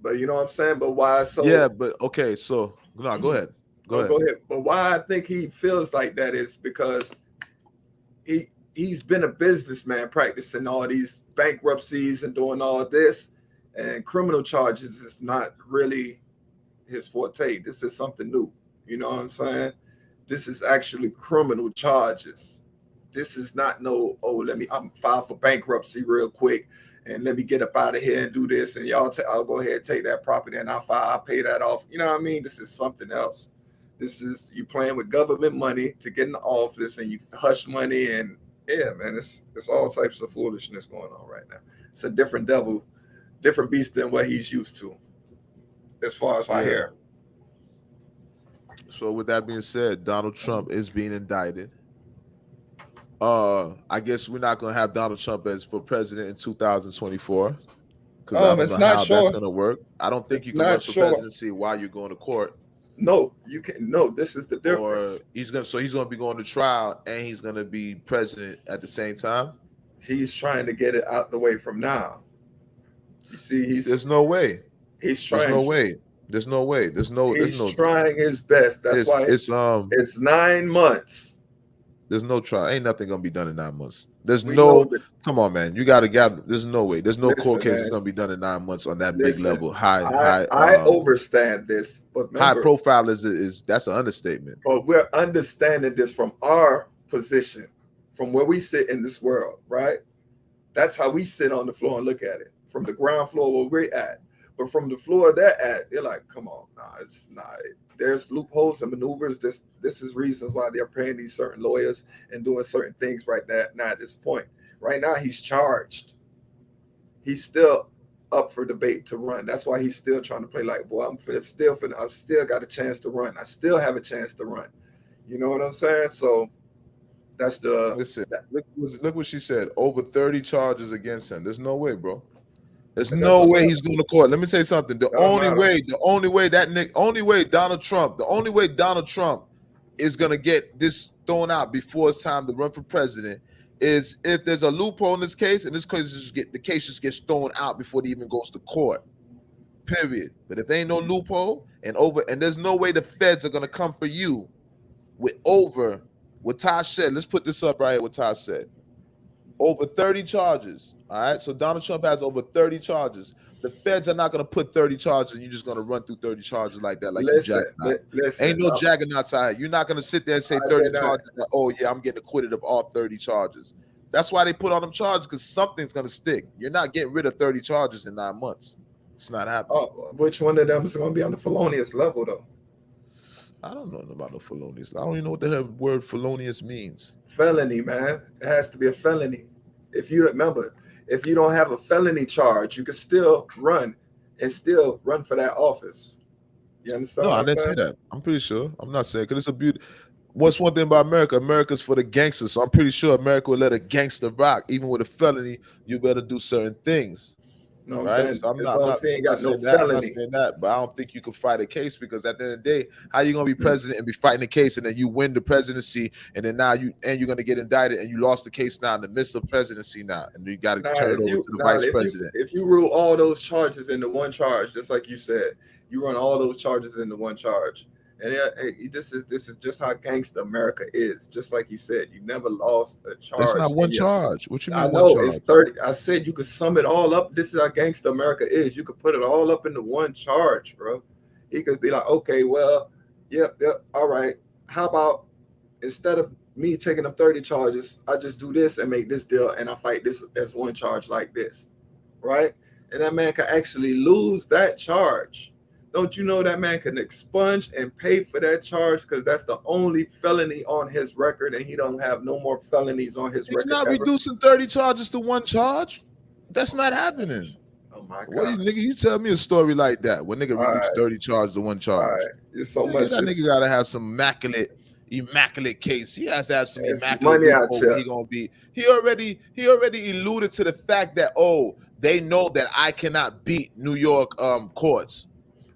But you know what I'm saying? But why so? Yeah, but okay, so no, go ahead. Go ahead. But why I think he feels like that is because he's been a businessman practicing all these bankruptcies and doing all this, and criminal charges is not really his forte. This is something new. You know what I'm saying? This is actually criminal charges. This is not I'm file for bankruptcy real quick and let me get up out of here and do this, and I'll go ahead and take that property and I'll pay that off. You know what I mean? This is something else. This is you playing with government money to get in the office, and you hush money, and yeah, man, it's all types of foolishness going on right now. It's a different devil, different beast than what he's used to, as far as I hear. So with that being said, Donald Trump is being indicted. I guess we're not gonna have Donald Trump as for president in 2024 because I don't know how that's gonna work. I don't think you can run for presidency while you're going to court. No, you can't. No, this is the difference. Or he's gonna be going to trial and he's gonna be president at the same time. He's trying to get it out the way from now. You see, there's no way. He's trying. There's no way. He's trying his best. That's why it's 9 months. There's no trial. Ain't nothing gonna be done in 9 months. Come on, man. You gotta gather. There's no way. There's no court case that's gonna be done in 9 months on that big level. I understand this, but remember, high profile is that's an understatement. But we're understanding this from our position, from where we sit in this world, right? That's how we sit on the floor and look at it. From the ground floor where we're at. But from the floor they're at, they're like, come on, it's not. There's loopholes and maneuvers. This is reasons why they're paying these certain lawyers and doing certain things right now at this point. Right now, he's charged. He's still up for debate to run. That's why he's still trying to play like, boy, I've still got a chance to run. I still have a chance to run. You know what I'm saying? So that's listen. Look what she said. Over 30 charges against him. There's no way, bro. There's no way he's going to court. Let me say something. The only way Donald Trump is going to get this thrown out before it's time to run for president is if there's a loophole in this case, and this case the case just gets thrown out before it even goes to court. Period. But if there ain't no loophole and there's no way the feds are going to come for you with what Tosh said. Let's put this up right here. What Tosh said. Over 30 charges. All right. So Donald Trump has over 30 charges. The feds are not going to put 30 charges and you're just going to run through 30 charges like that. Like ain't no jaggernauts out. You're not going to sit there and say 30 charges. Like, oh, yeah, I'm getting acquitted of all 30 charges. That's why they put on them charges, because something's going to stick. You're not getting rid of 30 charges in 9 months. It's not happening. Oh, which one of them is going to be on the felonious level, though? I don't know about no felonious. I don't even know what the hell word felonious means. Felony, man. It has to be a felony. If you remember, if you don't have a felony charge, you can still run for that office. You understand? No, I didn't say that. I'm pretty sure. I'm not saying, because it's a beauty. What's one thing about America? America's for the gangsters. So I'm pretty sure America will let a gangster rock. Even with a felony, you better do certain things. You know what I'm Right, saying? so I'm As not, I'm long not, as he I'm ain't not got no saying that. I'm not felony. saying that, but I don't think you can fight a case because at the end of the day, how you gonna be president and be fighting a case and then you win the presidency and then now you're gonna get indicted and you lost the case now in the midst of presidency now and you got to turn it over to the vice president. If you rule all those charges into one charge, just like you said, you run all those charges into one charge. And this is just how gangster America is. Just like you said, you never lost a charge. That's not one charge. What you mean? I one know charge? it's 30. I said you could sum it all up. This is how gangster America is. You could put it all up into one charge, bro. He could be like, okay, well, yep, all right. How about instead of me taking them 30 charges, I just do this and make this deal and I fight this as one charge like this, right? And that man can actually lose that charge. Don't you know that man can expunge and pay for that charge because that's the only felony on his record and he don't have no more felonies on his He's record not ever? reducing 30 charges to one charge. That's not happening. Oh my God. What you tell me a story like that when nigga reduce 30 charges to one charge. It's so much. That nigga gotta have some immaculate case. He has to have some immaculate money out loophole here. where he gonna be. He already alluded to the fact that they know that I cannot beat New York courts.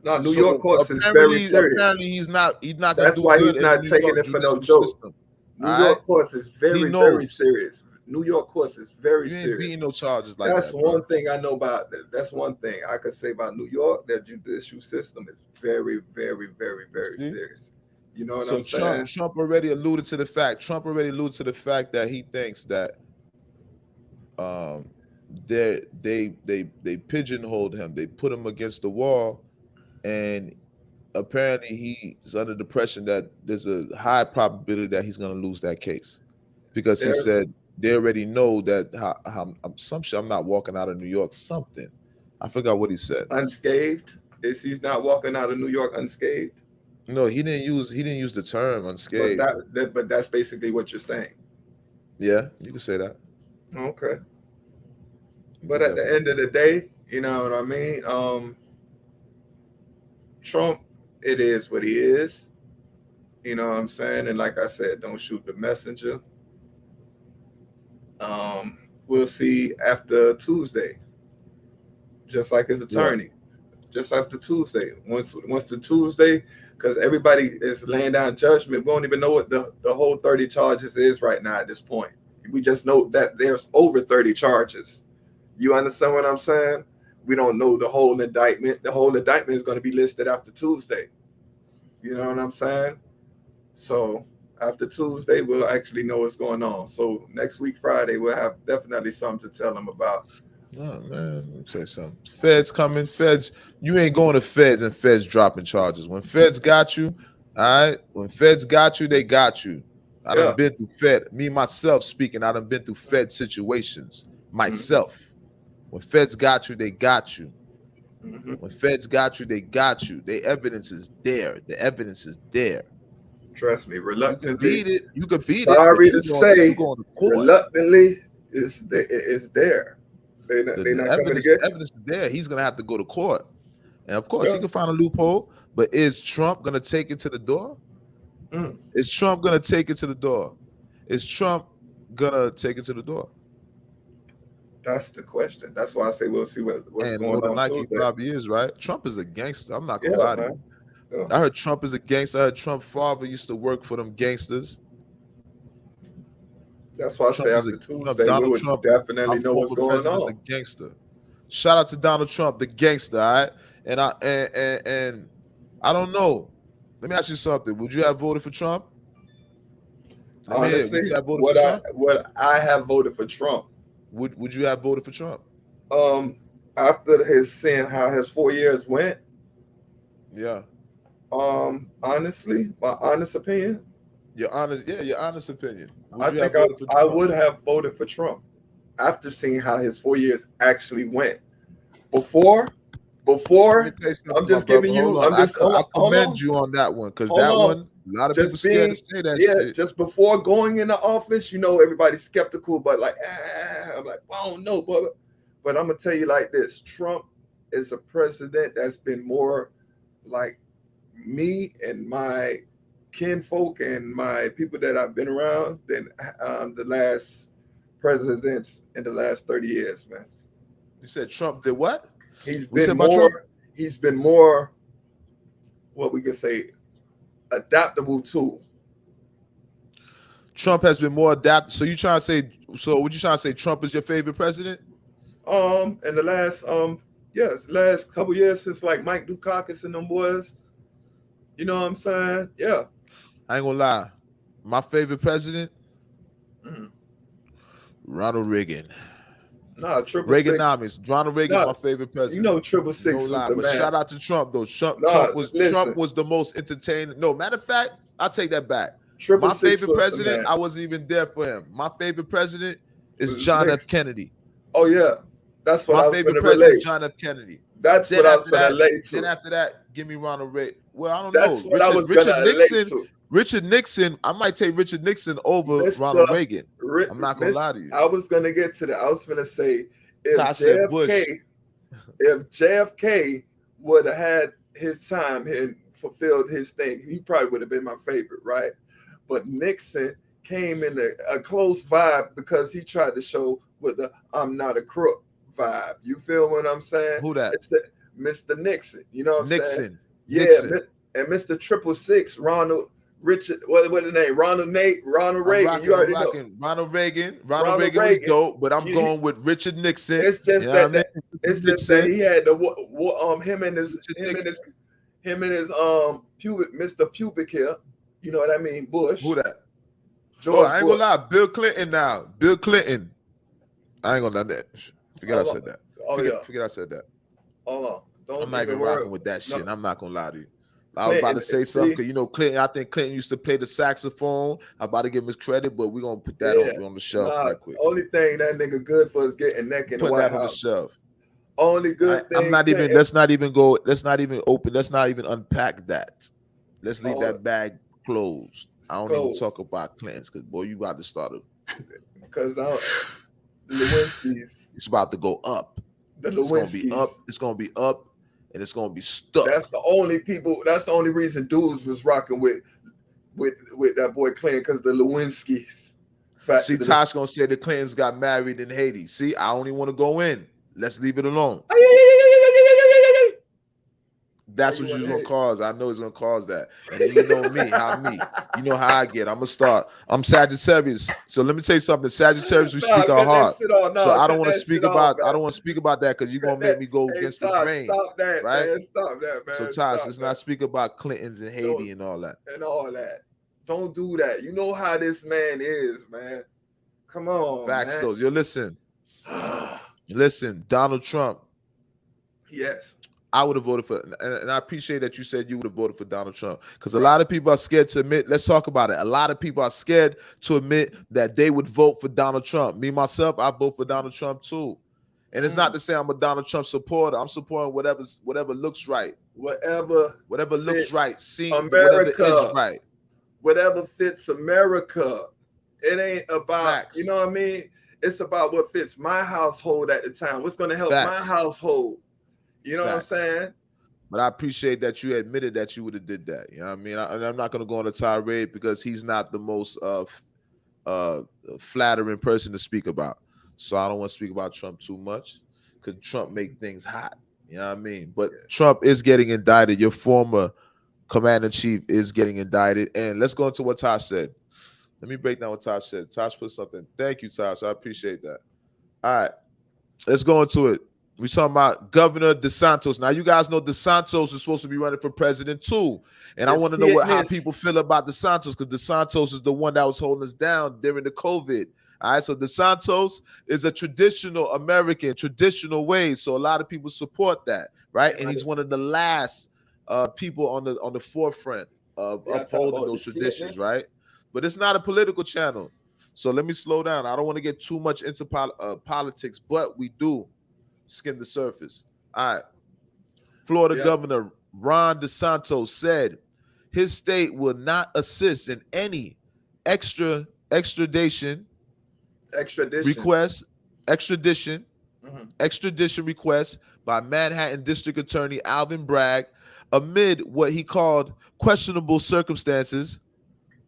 No, New York courts is very serious. Apparently he's not gonna That's do why good he's not in the taking New York it for no judicial joke. system. New York courts is very, very serious. New York courts is very You ain't serious. beating no charges like That's that. one thing I know about. That's one thing I could say about New York. Their judicial system is very, very, very, very serious. You know what I'm saying? Trump already alluded to the fact. That he thinks that they pigeonholed him. They put him against the wall, and apparently he's under the impression that there's a high probability that he's going to lose that case because he said they already know that some shit. I'm not walking out of New York. Something I forgot what he said. Unscathed? He's not walking out of New York unscathed? No, he didn't use the term unscathed. But that's basically what you're saying. Yeah, you can say that. Okay. But at the end of the day, you know what I mean? Trump, it is what he is. You know what I'm saying? And like I said, don't shoot the messenger. We'll see after Tuesday. Just like his attorney. Just after Tuesday. Once the Tuesday, because everybody is laying down judgment. We don't even know what the whole 30 charges is right now at this point. We just know that there's over 30 charges. You understand what I'm saying? We don't know the whole indictment. The whole indictment is going to be listed after Tuesday. You know what I'm saying? So after Tuesday, we'll actually know what's going on. So next week, Friday, we'll have definitely something to tell them about. Oh man, let me say something. Feds coming. Feds, you ain't going to feds and feds dropping charges. When feds got you, all right. When feds got you, they got you. I done been through Fed. Me myself speaking, I done been through Fed situations myself. Mm-hmm. When feds got you, they got you. Mm-hmm. When feds got you, they got you. The evidence is there. The evidence is there. Trust me, reluctantly. You can beat it. Sorry to say, reluctantly, it's there. They're not coming to get the evidence is there. He's gonna have to go to court, and of course, he can find a loophole. But is Trump gonna take it to the door? Is Trump gonna take it to the door? Is Trump gonna take it to the door? That's the question. That's why I say we'll see what's going on. Like he probably is, right? Trump is a gangster. I'm not gonna lie to you. Yeah. I heard Trump is a gangster. I heard Trump's father used to work for them gangsters. That's why I say after Tuesday, we would definitely know what's going on. A gangster. Shout out to Donald Trump, the gangster, all right? And I don't know. Let me ask you something. Would you have voted for Trump? Honestly, I have voted for Trump. Would you have voted for Trump? After seeing how his 4 years went. Yeah. Honestly, my honest opinion. Your honest opinion. I think I would have voted for Trump after seeing how his 4 years actually went. Before, I'm just giving you. I commend you on that one because that one, a lot of people scared to say that. Yeah, just before going into office, you know, everybody's skeptical, but like, I'm like, I don't know, but I'm gonna tell you like this: Trump is a president that's been more like me and my kinfolk and my people that I've been around than the last presidents in the last 30 years, man. You said Trump did what? He's We said been about Trump? more. He's been more. What we could say, adaptable to. Trump has been more adapted. So you trying to say? So what you trying to say? Trump is your favorite president? In the last last couple years since like Mike Dukakis and them boys. You know what I'm saying? Yeah. I ain't gonna lie. My favorite president, Mhm. Ronald Reagan. Nah, 666. Reaganomics. Ronald Reagan's Nah, my favorite you president. know, No 666 was lie. the But man. shout out to Trump though. Trump Listen. was the most entertaining. No, matter of fact, I'll take that back. My 666 favorite was the president, man. I wasn't even there for him. My favorite president is Was John F. Nixon. Kennedy. Oh yeah, that's what My I was favorite gonna president, relate. John F. Kennedy. That's Then what I was after gonna that, relate then to. after that, give me Ronald Reagan. Well, I don't That's know. what I was gonna relate to. Richard Nixon. I might take Richard Nixon over Mr. Ronald Reagan. I'm not gonna Miss- lie to you. I was gonna get to that. I was gonna say I said Bush. if JFK would have had his time and fulfilled his thing, he probably would have been my favorite, right? But Nixon came in a close vibe because he tried to show with the "I'm not a crook" vibe. You feel what I'm saying? Who that? It's the Mr. Nixon. You know what I'm saying? Nixon. Yeah, Nixon. and Mr. 666, Ronald Richard, what the name? Ronald Reagan. You already know. Ronald Reagan. Ronald Reagan was Reagan. doing but I'm going with Richard Nixon. It's just You know that, what I mean? it's just that he had the him and his pubic Mr. Pubic here. You know what I mean? Bush. Who that? George I ain't Bush. gonna lie. Bill Clinton now. Bill Clinton. I ain't gonna lie that. Forget I said that. Forget I said that. Hold on. Don't I'm not even worry. rocking with that shit. No. I'm not gonna lie to you. I was about to say something because you know Clinton. I think Clinton used to play the saxophone. I'm about to give him his credit, but we're gonna put that on the shelf right quick. Only thing that nigga good for is getting neck in the White House. On the shelf. Only good thing. I'm not even. Let's not even go. Let's not even open. Let's not even unpack that. Let's leave that bag closed. I don't even talk about Clintons because boy, you about to start a. Because Lewinsky's. It's about to go up. The It's gonna be up. It's gonna be up. And it's gonna be stuck. That's the only reason dudes was rocking with that boy Clinton, because the Lewinsky's. See, Tosh gonna say the Clintons got married in Haiti. See, I don't even want to go in. Let's leave it alone. That's what you're gonna cause. I know it's gonna cause that. And then you know me, you know how I get. I'm gonna start. I'm Sagittarius. So let me tell you something. Sagittarius, we speak our heart. So I don't want to speak about. I don't want to speak about that because you're gonna make me go against the grain. Stop that, right? Man. Stop that, man. So Tosh, let's not speak about Clintons and Haiti and all that. Don't do that. You know how this man is, man. Come on. Facts, man. though. You listen, Donald Trump. Yes. I would have voted for, and I appreciate that you said you would have voted for Donald Trump, because a lot of people are scared to admit. Let's talk about it. A lot of people are scared to admit that they would vote for Donald Trump. Me myself, I vote for Donald Trump too, and it's not to say I'm a Donald Trump supporter. I'm supporting whatever looks right, whatever looks right, seeing America, whatever is right, whatever fits America. It ain't about Facts. You know what I mean. It's about what fits my household at the time. What's going to help Facts. my household. You know Facts. what I'm saying? But I appreciate that you admitted that you would have did that. You know what I mean? I'm not going to go on a tirade because he's not the most flattering person to speak about. So I don't want to speak about Trump too much because Trump make things hot. You know what I mean? But Trump is getting indicted. Your former commander-in-chief is getting indicted. And let's go into what Tosh said. Let me break down what Tosh said. Tosh put something. Thank you, Tosh. I appreciate that. All right. Let's go into it. We're talking about Governor DeSantis. Now, you guys know DeSantis is supposed to be running for president too. And I want to know how people feel about DeSantis, because DeSantis is the one that was holding us down during the COVID. All right, so DeSantis is a traditional American, traditional way. So a lot of people support that, right? And he's one of the last people on the forefront of upholding those traditions, right? But it's not a political channel. So let me slow down. I don't want to get too much into politics, but we do skim the surface. All right. Florida Governor Ron DeSantis said his state will not assist in any extradition request by Manhattan District Attorney Alvin Bragg amid what he called questionable circumstances,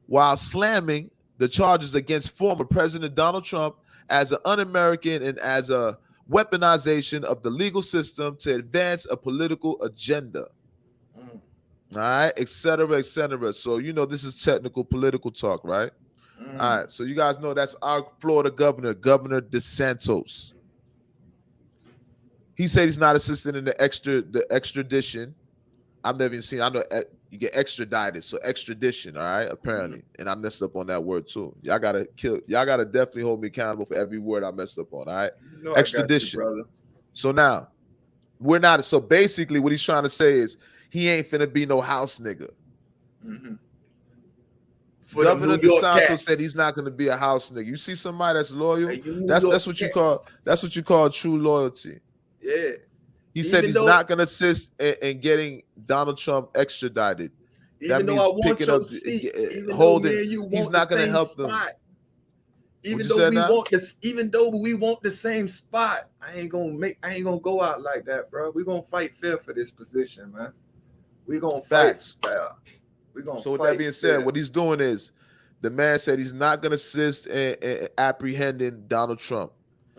while slamming the charges against former President Donald Trump as an un-American and as a weaponization of the legal system to advance a political agenda. Mm. All right, et cetera, et cetera. So, you know, this is technical political talk, right? Mm. All right, so you guys know that's our Florida governor, Governor DeSantis. He said he's not assisting in the extradition. I've never even seen. I know you get extradited, so extradition. All right, apparently, and I messed up on that word too. Y'all gotta definitely hold me accountable for every word I messed up on. All right, You know I got you, extradition. brother. So now we're not. So basically, what he's trying to say is he ain't finna be no house nigga. Mm-hmm. Governor DeSantis said he's not gonna be a house nigga. You see somebody that's loyal. That's what you call true loyalty. Yeah. He said he's not going to assist in getting Donald Trump extradited. Even though I want your seat, he's not going to help them. Even though we want the same spot, I ain't gonna go out like that, bro. We're gonna fight fair for this position, man. We're gonna fight fair. So with that being said, what he's doing is the man said he's not going to assist in apprehending Donald Trump.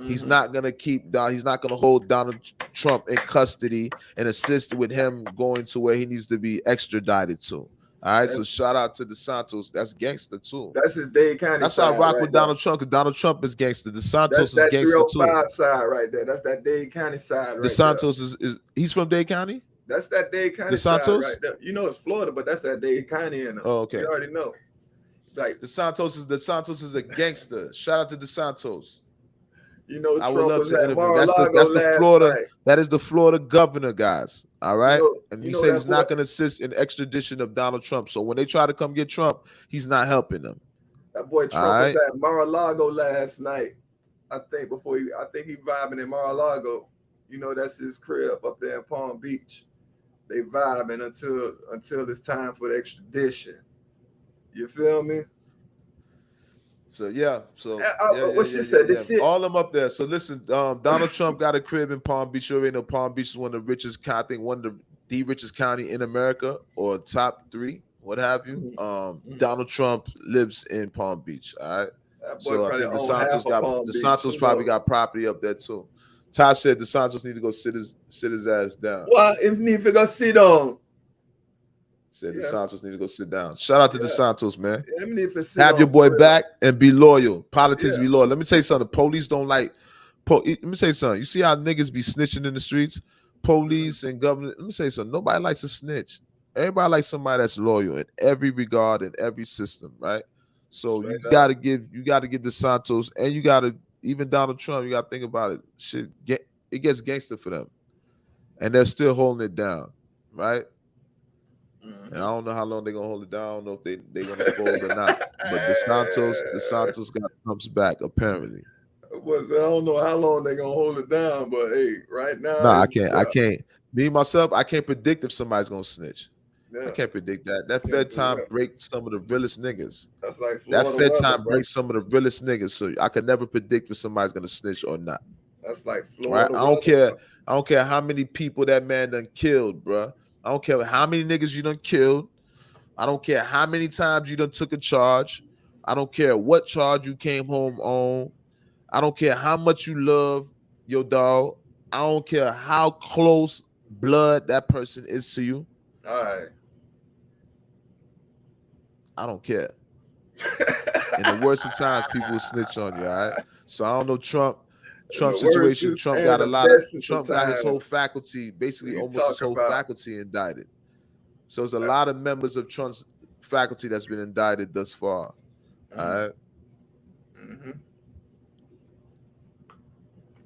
He's not gonna he's not gonna hold Donald Trump in custody and assist with him going to where he needs to be extradited to. All right, so shout out to DeSantis. That's gangster too. That's his Dade County. That's why I rock with Donald Trump, because Donald Trump is gangster. DeSantis is gangster too. That's that 305 side right there. That's that Dade County side right DeSantis is he's from Dade County? That's that Dade County side right there. You know it's Florida, but that's that Dade County in it. Oh, okay. You already know. Like DeSantis is a gangster. Shout out to DeSantis. You know, I would love to interview. That's the Florida. Night. That is the Florida governor, guys. All right, and he said he's not going to assist in extradition of Donald Trump. So when they try to come get Trump, he's not helping them. That boy Trump was at Mar-a-Lago last night. I think he vibing in Mar-a-Lago. You know, that's his crib up there in Palm Beach. They vibing until it's time for the extradition. You feel me? So yeah, what she said. All of them up there. So listen, Donald Trump got a crib in Palm Beach. You already know Palm Beach is one of the richest. I think one of the richest county in America, or top 3, what have you. Donald Trump lives in Palm Beach. All right. So I think DeSantis probably got property up there too. Ty said DeSantis need to go sit his ass down. Well, if need to go sit down. Said DeSantis need to go sit down. Shout out to DeSantis, man. Have your boy back and be loyal. Politics be loyal. Let me tell you something. The police don't like. Let me say something. You see how niggas be snitching in the streets? Police and government. Let me say something. Nobody likes to snitch. Everybody likes somebody that's loyal in every regard, in every system, right? So you gotta give DeSantis, and you gotta even Donald Trump. You gotta think about it. Shit, it gets gangster for them, and they're still holding it down, right? And I don't know how long they're gonna hold it down. I don't know if they're gonna fold or not. But DeSantis comes back apparently. I don't know how long they're gonna hold it down, but hey, right now. No, I can't. Me myself, I can't predict if somebody's gonna snitch. Yeah. I can't predict that. That Fed time breaks some of the realest niggas. That's like Florida that Fed time breaks some of the realest niggas. So I can never predict if somebody's gonna snitch or not. That's like Florida. Right? I don't care how many people that man done killed, bro. I don't care how many niggas you done killed. I don't care how many times you done took a charge. I don't care what charge you came home on. I don't care how much you love your dog. I don't care how close blood that person is to you. All right. I don't care. In the worst of times, people will snitch on you, all right? So I don't know Trump situation. Trump got his whole faculty, basically almost his whole faculty indicted. So there's a lot of members of Trump's faculty that's been indicted thus far. All right.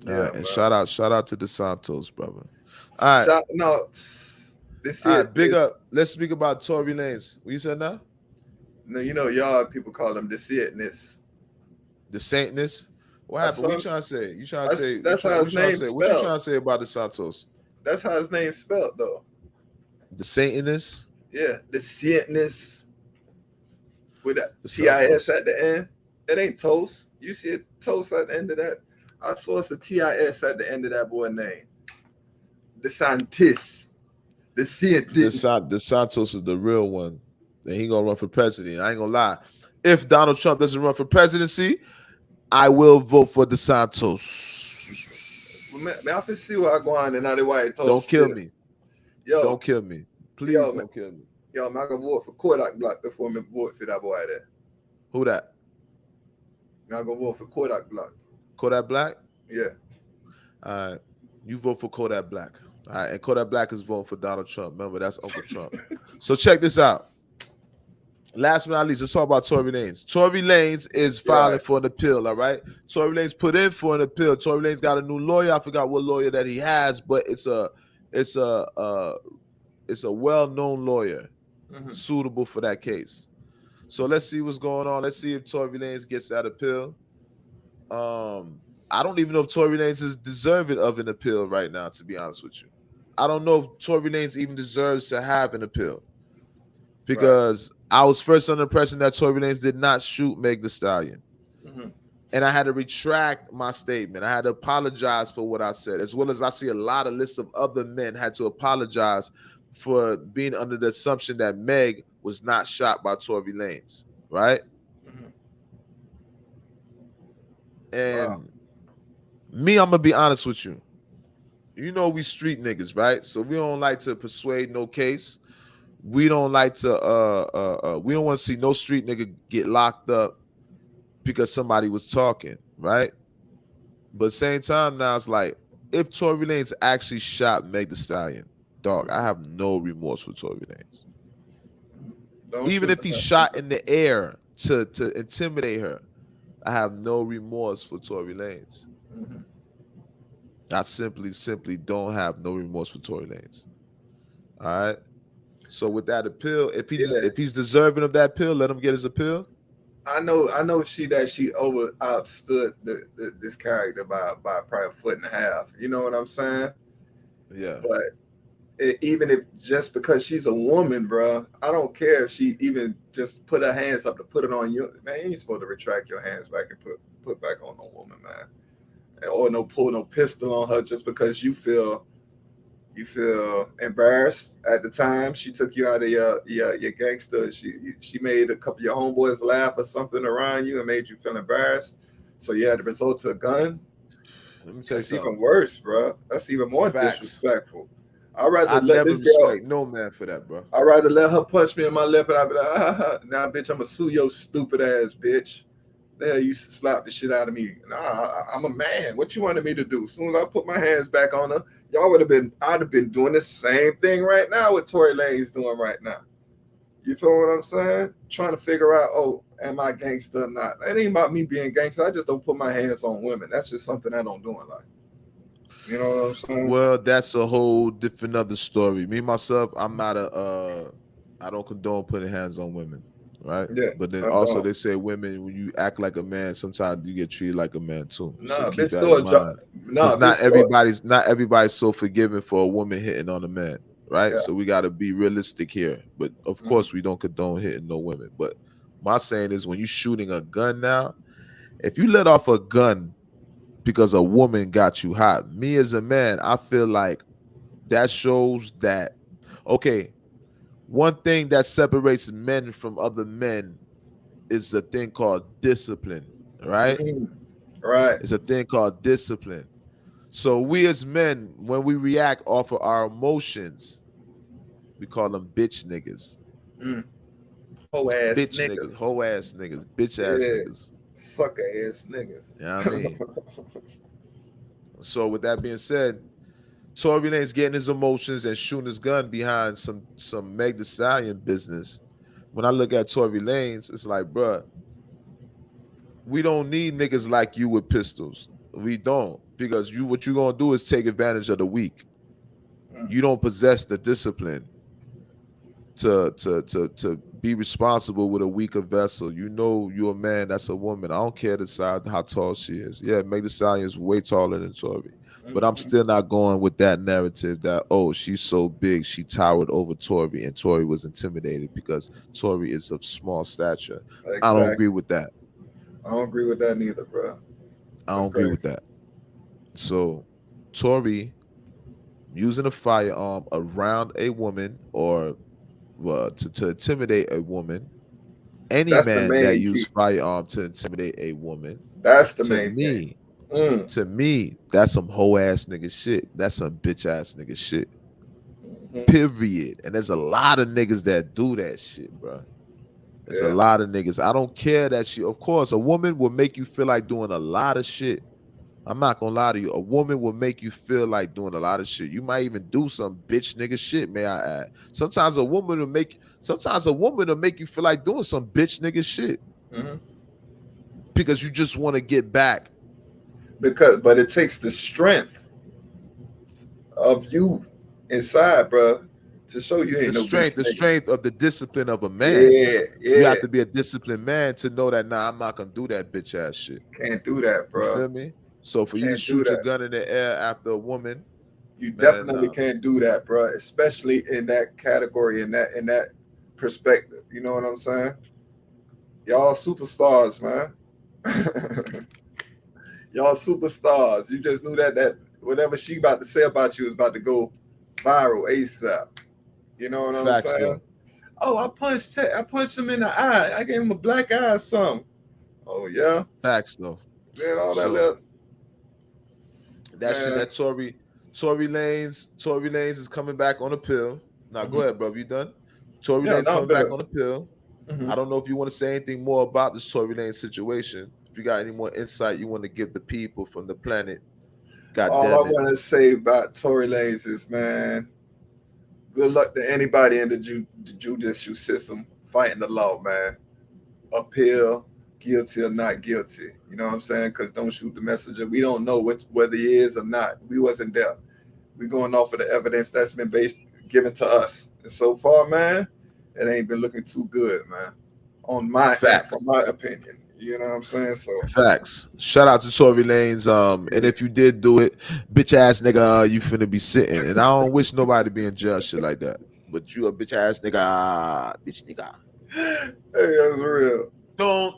All right, and shout out to DeSantis, brother. All right. Big up. Let's speak about Tory Lanez. What you said now? No, you know, y'all people call them the Saintness. The Saintness? What happened? What you trying to say? That's how his name's spelled. What you trying to say about DeSantis? That's how his name's spelled, though. The Saintness? Yeah, the Saintness. With that TIS at the end. It ain't Toast. You see it, Toast at the end of that. I saw it's a TIS at the end of that boy name. DeSantis. The Saintness. DeSantis is the real one. Then he gonna run for president. I ain't gonna lie. If Donald Trump doesn't run for presidency, I will vote for DeSantis. Man, I can see where I go on and now the white toast. Don't kill me. Yo, Don't kill me. Please yo, don't kill me. Yo, man, I can vote for Kodak Black before me vote for that boy there. Who that? Man, I go vote for Kodak Black. Kodak Black? Yeah. All right. You vote for Kodak Black. All right. And Kodak Black is voting for Donald Trump. Remember, that's Uncle Trump. So check this out. Last but not least, let's talk about Tory Lanez. Tory Lanez is filing for an appeal, all right? Tory Lanez put in for an appeal. Tory Lanez got a new lawyer. I forgot what lawyer that he has, but it's a well-known lawyer suitable for that case. So let's see what's going on. Let's see if Tory Lanez gets that appeal. I don't even know if Tory Lanez is deserving of an appeal right now, to be honest with you. I don't know if Tory Lanez even deserves to have an appeal because I was first under the impression that Tory Lanez did not shoot Meg Thee Stallion. And I had to retract my statement. I had to apologize for what I said, as well as I see a lot of lists of other men had to apologize for being under the assumption that Meg was not shot by Tory Lanez, right? And me, I'm gonna be honest with you. You know we street niggas, right? So we don't like to persuade no case. We don't like to we don't want to see no street nigga get locked up because somebody was talking, right? But same time now, it's like if Tory Lanez actually shot Meg Thee Stallion, dog, I have no remorse for Tory Lanez. Even if he shot in the air to intimidate her, I have no remorse for Tory Lanez. I simply don't have no remorse for Tory Lanez. All right. So with that appeal, if he's deserving of that appeal, let him get his appeal. I know she outstood this character by probably a foot and a half. You know what I'm saying? Yeah. But even if just because she's a woman, bro, I don't care if she even just put her hands up to put it on you. Man, you ain't supposed to retract your hands back and put back on no woman, man. Or pull no pistol on her just because you feel embarrassed at the time. She took you out of your gangster. She made a couple of your homeboys laugh or something around you and made you feel embarrassed. So you had to resort to a gun. Let me tell you That's something. even worse, bro. That's even more disrespectful. I'd rather I let never this girl. respect no man for that, bro. I'd rather let her punch me in my lip and I'd be like, nah, bitch, I'm gonna sue your stupid ass, bitch. The hell you slap the shit out of me. Nah, I'm a man. What you wanted me to do? As soon as I put my hands back on her, I'd have been doing the same thing right now what Tory Lanez doing right now. You feel what I'm saying? Trying to figure out, am I gangster or not? It ain't about me being gangster. I just don't put my hands on women. That's just something I don't do in life. You know what I'm saying? Well, that's a whole different other story. Me, myself, I'm not I don't condone putting hands on women, right? Yeah. But then also they say women, when you act like a man, sometimes you get treated like a man too. Nah, so keep bitch, that in mind. Nah, not everybody's so forgiving for a woman hitting on a man, right? Yeah. So we got to be realistic here. But of course, we don't condone hitting no women. But my saying is, when you're shooting a gun now, if you let off a gun because a woman got you hot, me as a man, I feel like that shows that, okay, one thing that separates men from other men is a thing called discipline, right? Right. It's a thing called discipline. So we as men, when we react off of our emotions, we call them bitch niggas. Hoe ass bitch niggas. Hoe ass niggas. Bitch ass niggas. Sucker ass niggas. You know what I mean? So with that being said, Tory Lanez getting his emotions and shooting his gun behind some Meg Thee Stallion business. When I look at Tory Lanez, it's like, bruh, we don't need niggas like you with pistols. We don't, because what you're gonna do is take advantage of the weak. You don't possess the discipline to be responsible with a weaker vessel. You know you're a man, that's a woman. I don't care the size, how tall she is. Yeah, Meg Thee Stallion is way taller than Tory. But I'm still not going with that narrative that, she's so big, she towered over Tory and Tory was intimidated because Tory is of small stature. Exactly. I don't agree with that. I don't agree with that neither, bro. I don't agree with that. So Tory using a firearm around a woman or to intimidate a woman, any man that uses firearm to intimidate a woman, that's the main thing. To me, that's some hoe ass nigga shit. That's some bitch ass nigga shit. Mhm. Period. And there's a lot of niggas that do that shit, bro. There's a Yeah. lot of niggas. I don't care that she, of course, a woman will make you feel like doing a lot of shit. I'm not gonna lie to you. A woman will make you feel like doing a lot of shit. You might even do some bitch nigga shit, may I add. Sometimes a woman will make you feel like doing some bitch nigga shit Mhm. because you just want to get back. But it takes the strength of you inside, bro, to show you ain't no bitch The nigga. strength of the discipline of a man. Yeah, You yeah. have to be a disciplined man to know that I'm not gonna do that bitch ass shit. Can't do that, You bro. feel me? So for you to Can't do shoot your that. gun in the air after a woman, You man, definitely nah. can't do that, bro. Especially in that category, in that perspective. You know what I'm saying? Y'all superstars, man. Y'all superstars. You just knew that whatever she about to say about you is about to go viral ASAP. You know what I'm Facts saying? though. Oh, I punched him in the eye. I gave him a black eye or something. Oh yeah. Facts though. Then all that So little that shit man. that Tory Lanez is coming back on a pill. Now go Mhm. ahead, bro. You done? Tory Yeah, Lanez not coming back better. on a pill. I Mhm. don't know if you want to say anything more about this Tory Lanez situation. If you got any more insight you want to give the people from the planet, god All I damn it. want to say about Tory Lanez is, man, good luck to anybody in the judicial system fighting the law, man. Appeal, guilty or not guilty. You know what I'm saying? Because don't shoot the messenger. We don't know whether he is or not. We wasn't there. We going off of the evidence that's been given to us. And so far, man, it ain't been looking too good, man. On my end, Facts. from my opinion. You know what I'm saying? So Facts. Shout out to Tory Lanez. And yeah. if you did do it, bitch ass nigga, you finna be sitting. And I don't wish nobody to be in jail, shit like that. But you a bitch ass nigga, bitch nigga. Hey, that's real. Don't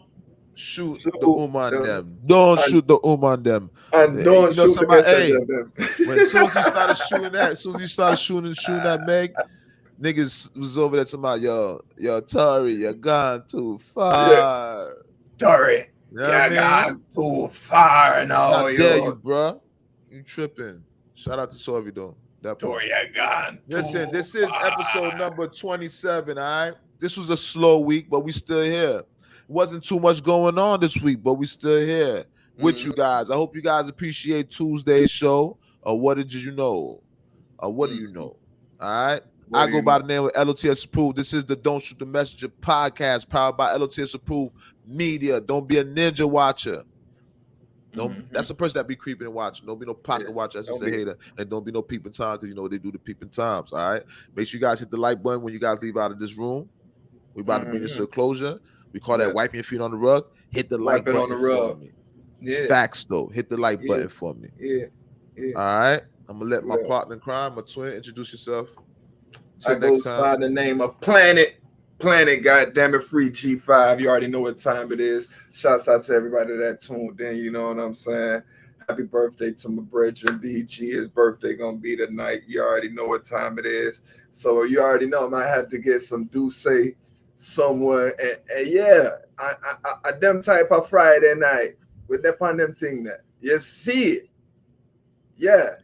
shoot the So on them. Don't and, shoot the on them. and don't You know shoot the somebody. messenger Hey, then. when as soon as he started shooting that, as soon as he started shooting that Meg, niggas was over there talking about yo, Tory, you're gone too Yeah. far. Tory, You know you what I mean? gone too far How now, dare you, you. bruh? You tripping. Shout out to Tory though. That part. Tory, you gone Listen, too this is episode far. number 27, all right? This was a slow week, but we still here. Wasn't too much going on this week, but we still here with Mhm, you guys. I hope you guys appreciate Tuesday's show. Or what did you know? Or what do you mhm. know? All right. What I do go you by know? the name of L.O.T.S. Approved. This is the Don't Shoot the Messenger podcast powered by L.O.T.S. Approved Media. Don't be a ninja watcher. Don't. Mhm. That's the person that be creeping and watching. Don't be no Yeah. pocket watcher. That's just Don't a be. hater. And don't be no peeping time because you know what they do the peeping times. All right. Make sure you guys hit the like button when you guys leave out of this room. We about to bring this to a Mhm. closure. We call that Yeah. wiping your feet on the rug. Hit the Wipe like it on the button for rug. me. Yeah. Facts though. Hit the like Yeah. button for me. Yeah. Yeah. All right. I'm gonna let my Yeah. partner in crime, my twin, introduce yourself. I Till next goes time. by the name of Planet, goddamn it, free G5. You already know what time it is. Shouts out to everybody that tuned in. You know what I'm saying? Happy birthday to my brethren BG. His birthday gonna be tonight. You already know what time it is. So you already know I might have to get some Douce somewhere. And yeah, I them type of Friday night with that on them thing that you see it. Yeah.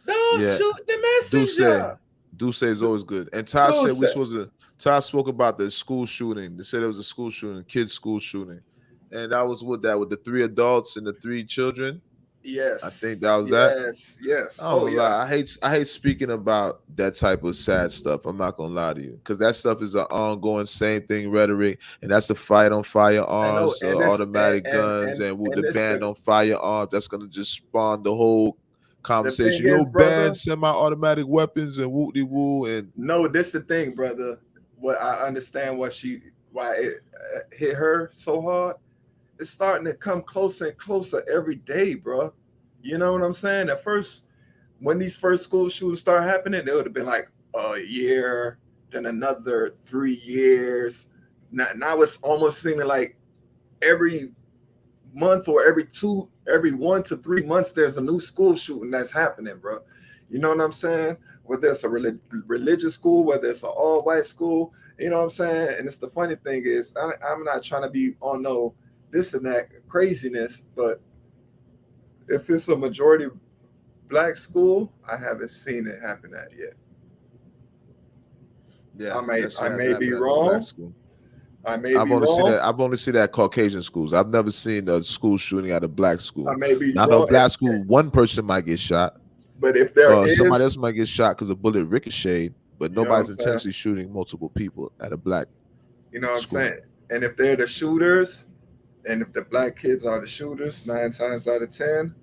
Don't Yeah. shoot the Duce. messenger. Duce is always good. And Ty said Douce. we supposed to. Ty spoke about the school shooting. They said it was a school shooting, kids' school shooting, and that was with the 3 adults and the 3 children. I think that Yes, was that. yes, yes. I don't Oh gonna yeah. lie. I hate speaking about that type of sad stuff. I'm not gonna lie to you because that stuff is an ongoing same thing rhetoric, and that's the fight on I know, firearms, and it's automatic guns, and with the it's ban on firearms. That's gonna just spawn the whole the thing conversation. is, Ban brother. semi-automatic weapons and whoop de woo and No, this the thing, brother. What I understand why it hit her so hard. It's starting to come closer and closer every day, bro. You know what I'm saying? At first, when these first school shootings start happening, it would have been like a year, then another 3 years. Now it's almost seeming like every month or every 1 to 3 months, there's a new school shooting that's happening, bro. You know what I'm saying? Whether it's a religious school, whether it's an all white school, you know what I'm saying? And it's the funny thing is, I'm not trying to be on no this and that craziness, but if it's a majority black school, I haven't seen it happen at yet. Yeah, I may that shit I hasn't may be happened at no black wrong. school. I may I've be only seen wrong. that. I've only seen that at Caucasian schools. I've never seen a school shooting at a black school. I may be Not a wrong. black school. One person might get shot. But if there is, Somebody else might get shot because a bullet ricocheted. But You know what nobody's I'm saying? intentionally shooting multiple people at a black. you know what I'm school. saying? And if they're the shooters, and if the black kids are the shooters, 9 times out of 10,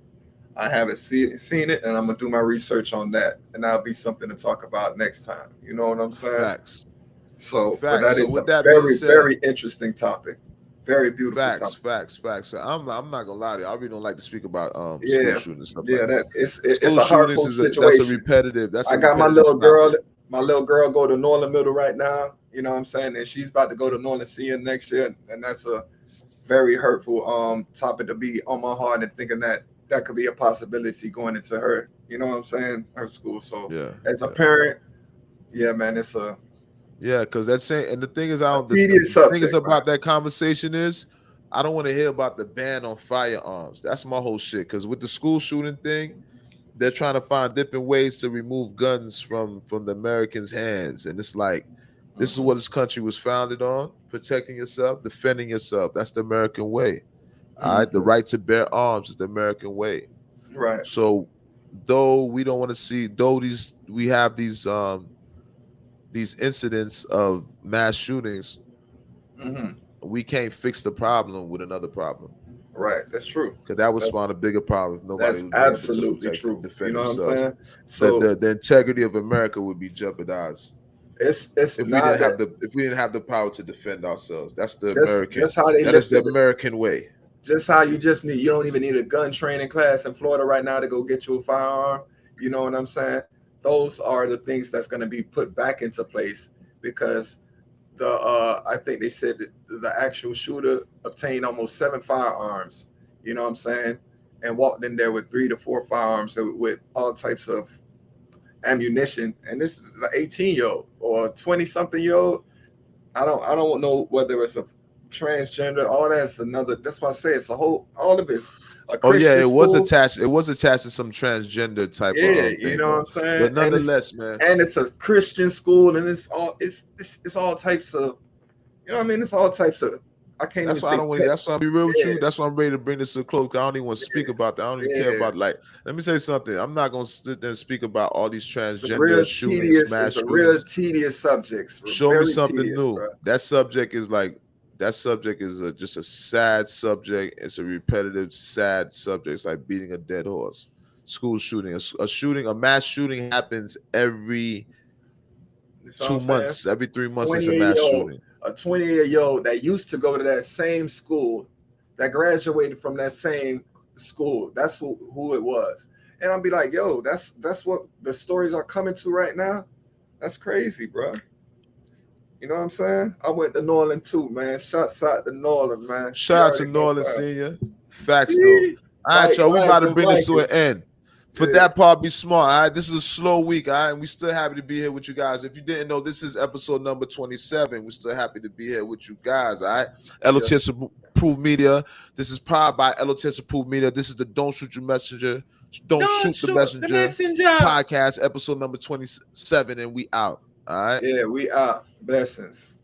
I haven't seen it, and I'm gonna do my research on that, and that'll be something to talk about next time. You know what I'm saying? Facts. So, but Facts. that So is with a that being very, said- very interesting topic. Very beautiful Facts. topic. So I'm not gonna lie to you. I really don't like to speak about Yeah. school shootings and stuff Yeah, like that. it's School a shootings hurtful that's a situation. repetitive. That's I a got my repetitive little girl. topic. My little girl go to Norland Middle right now. You know what I'm saying? And she's about to go to Norland Senior next year, and that's a very hurtful topic to be on my heart, and thinking that could be a possibility going into her. You know what I'm saying? Her school. So Yeah. as a parent, yeah, man, it's a Yeah, because that's saying, and the thing is, the tedious thing is subject, about that conversation is, I don't want to hear about the ban on firearms. That's my whole shit. Because with the school shooting thing, they're trying to find different ways to remove guns from the Americans' hands, and it's like, this is what this country was founded on: protecting yourself, defending yourself. That's the American way. All right, the right to bear arms is the American way. right. So, though we don't want to see, though we have these incidents of mass shootings, we can't fix the problem with another problem. Right, that's true. Because that would spawn a bigger problem if nobody That's would be able to absolutely protect true. and defend You know themselves. what I'm saying? So the integrity of America would be jeopardized it's if we not didn't have the power to defend ourselves. That's the That's- American. that's how they That is the listed it. American way. just how you don't even need a gun training class in Florida right now to go get you a firearm. You know what I'm saying? Those are the things that's going to be put back into place, because I think they said that the actual shooter obtained almost 7 firearms, you know what I'm saying, and walked in there with 3 to 4 firearms with all types of ammunition. And this is an 18-year-old or 20-something-year-old. I don't know whether it's a transgender. All that's another. That's why I say it's a whole. All of it's a Christian it was school. attached. It was attached to some transgender type of thing. You know what I'm saying? But nonetheless, man. And it's a Christian school, and it's all types of. You know what I mean? It's all types of. I can't. That's even why I don't want. That's why I'm be real with you. That's why I'm ready to bring this to a close. I don't even want to speak about that. I don't even care about, like. Let me say something. I'm not gonna sit there and speak about all these transgender shootings, mass shootings. Real tedious subjects. Show me something new. Bro. That subject is just a sad subject. It's a repetitive, sad subject. It's like beating a dead horse. School shooting, a mass shooting happens every 2 months, every 3 months. It's a mass shooting. A 28-year-old that used to go to that same school, that graduated from that same school. That's who it was. And I'll be like, yo, that's what the stories are coming to right now. That's crazy, bro. You know what I'm saying? I went to Norland too, man. Shouts out to Norland, man. Shout out to Norland Senior. Facts though. All right, y'all. We about to bring this to an end. For that part, be smart. All right, this is a slow week. All right, and we still happy to be here with you guys. If you didn't know, this is episode number 27. We're still happy to be here with you guys. All right, L.O.T.S approved media. This is powered by L.O.T.S approved media. This is the Don't Shoot Your Messenger. Don't shoot the messenger podcast, episode number 27, and we out. All right. Yeah, we out. Blessings.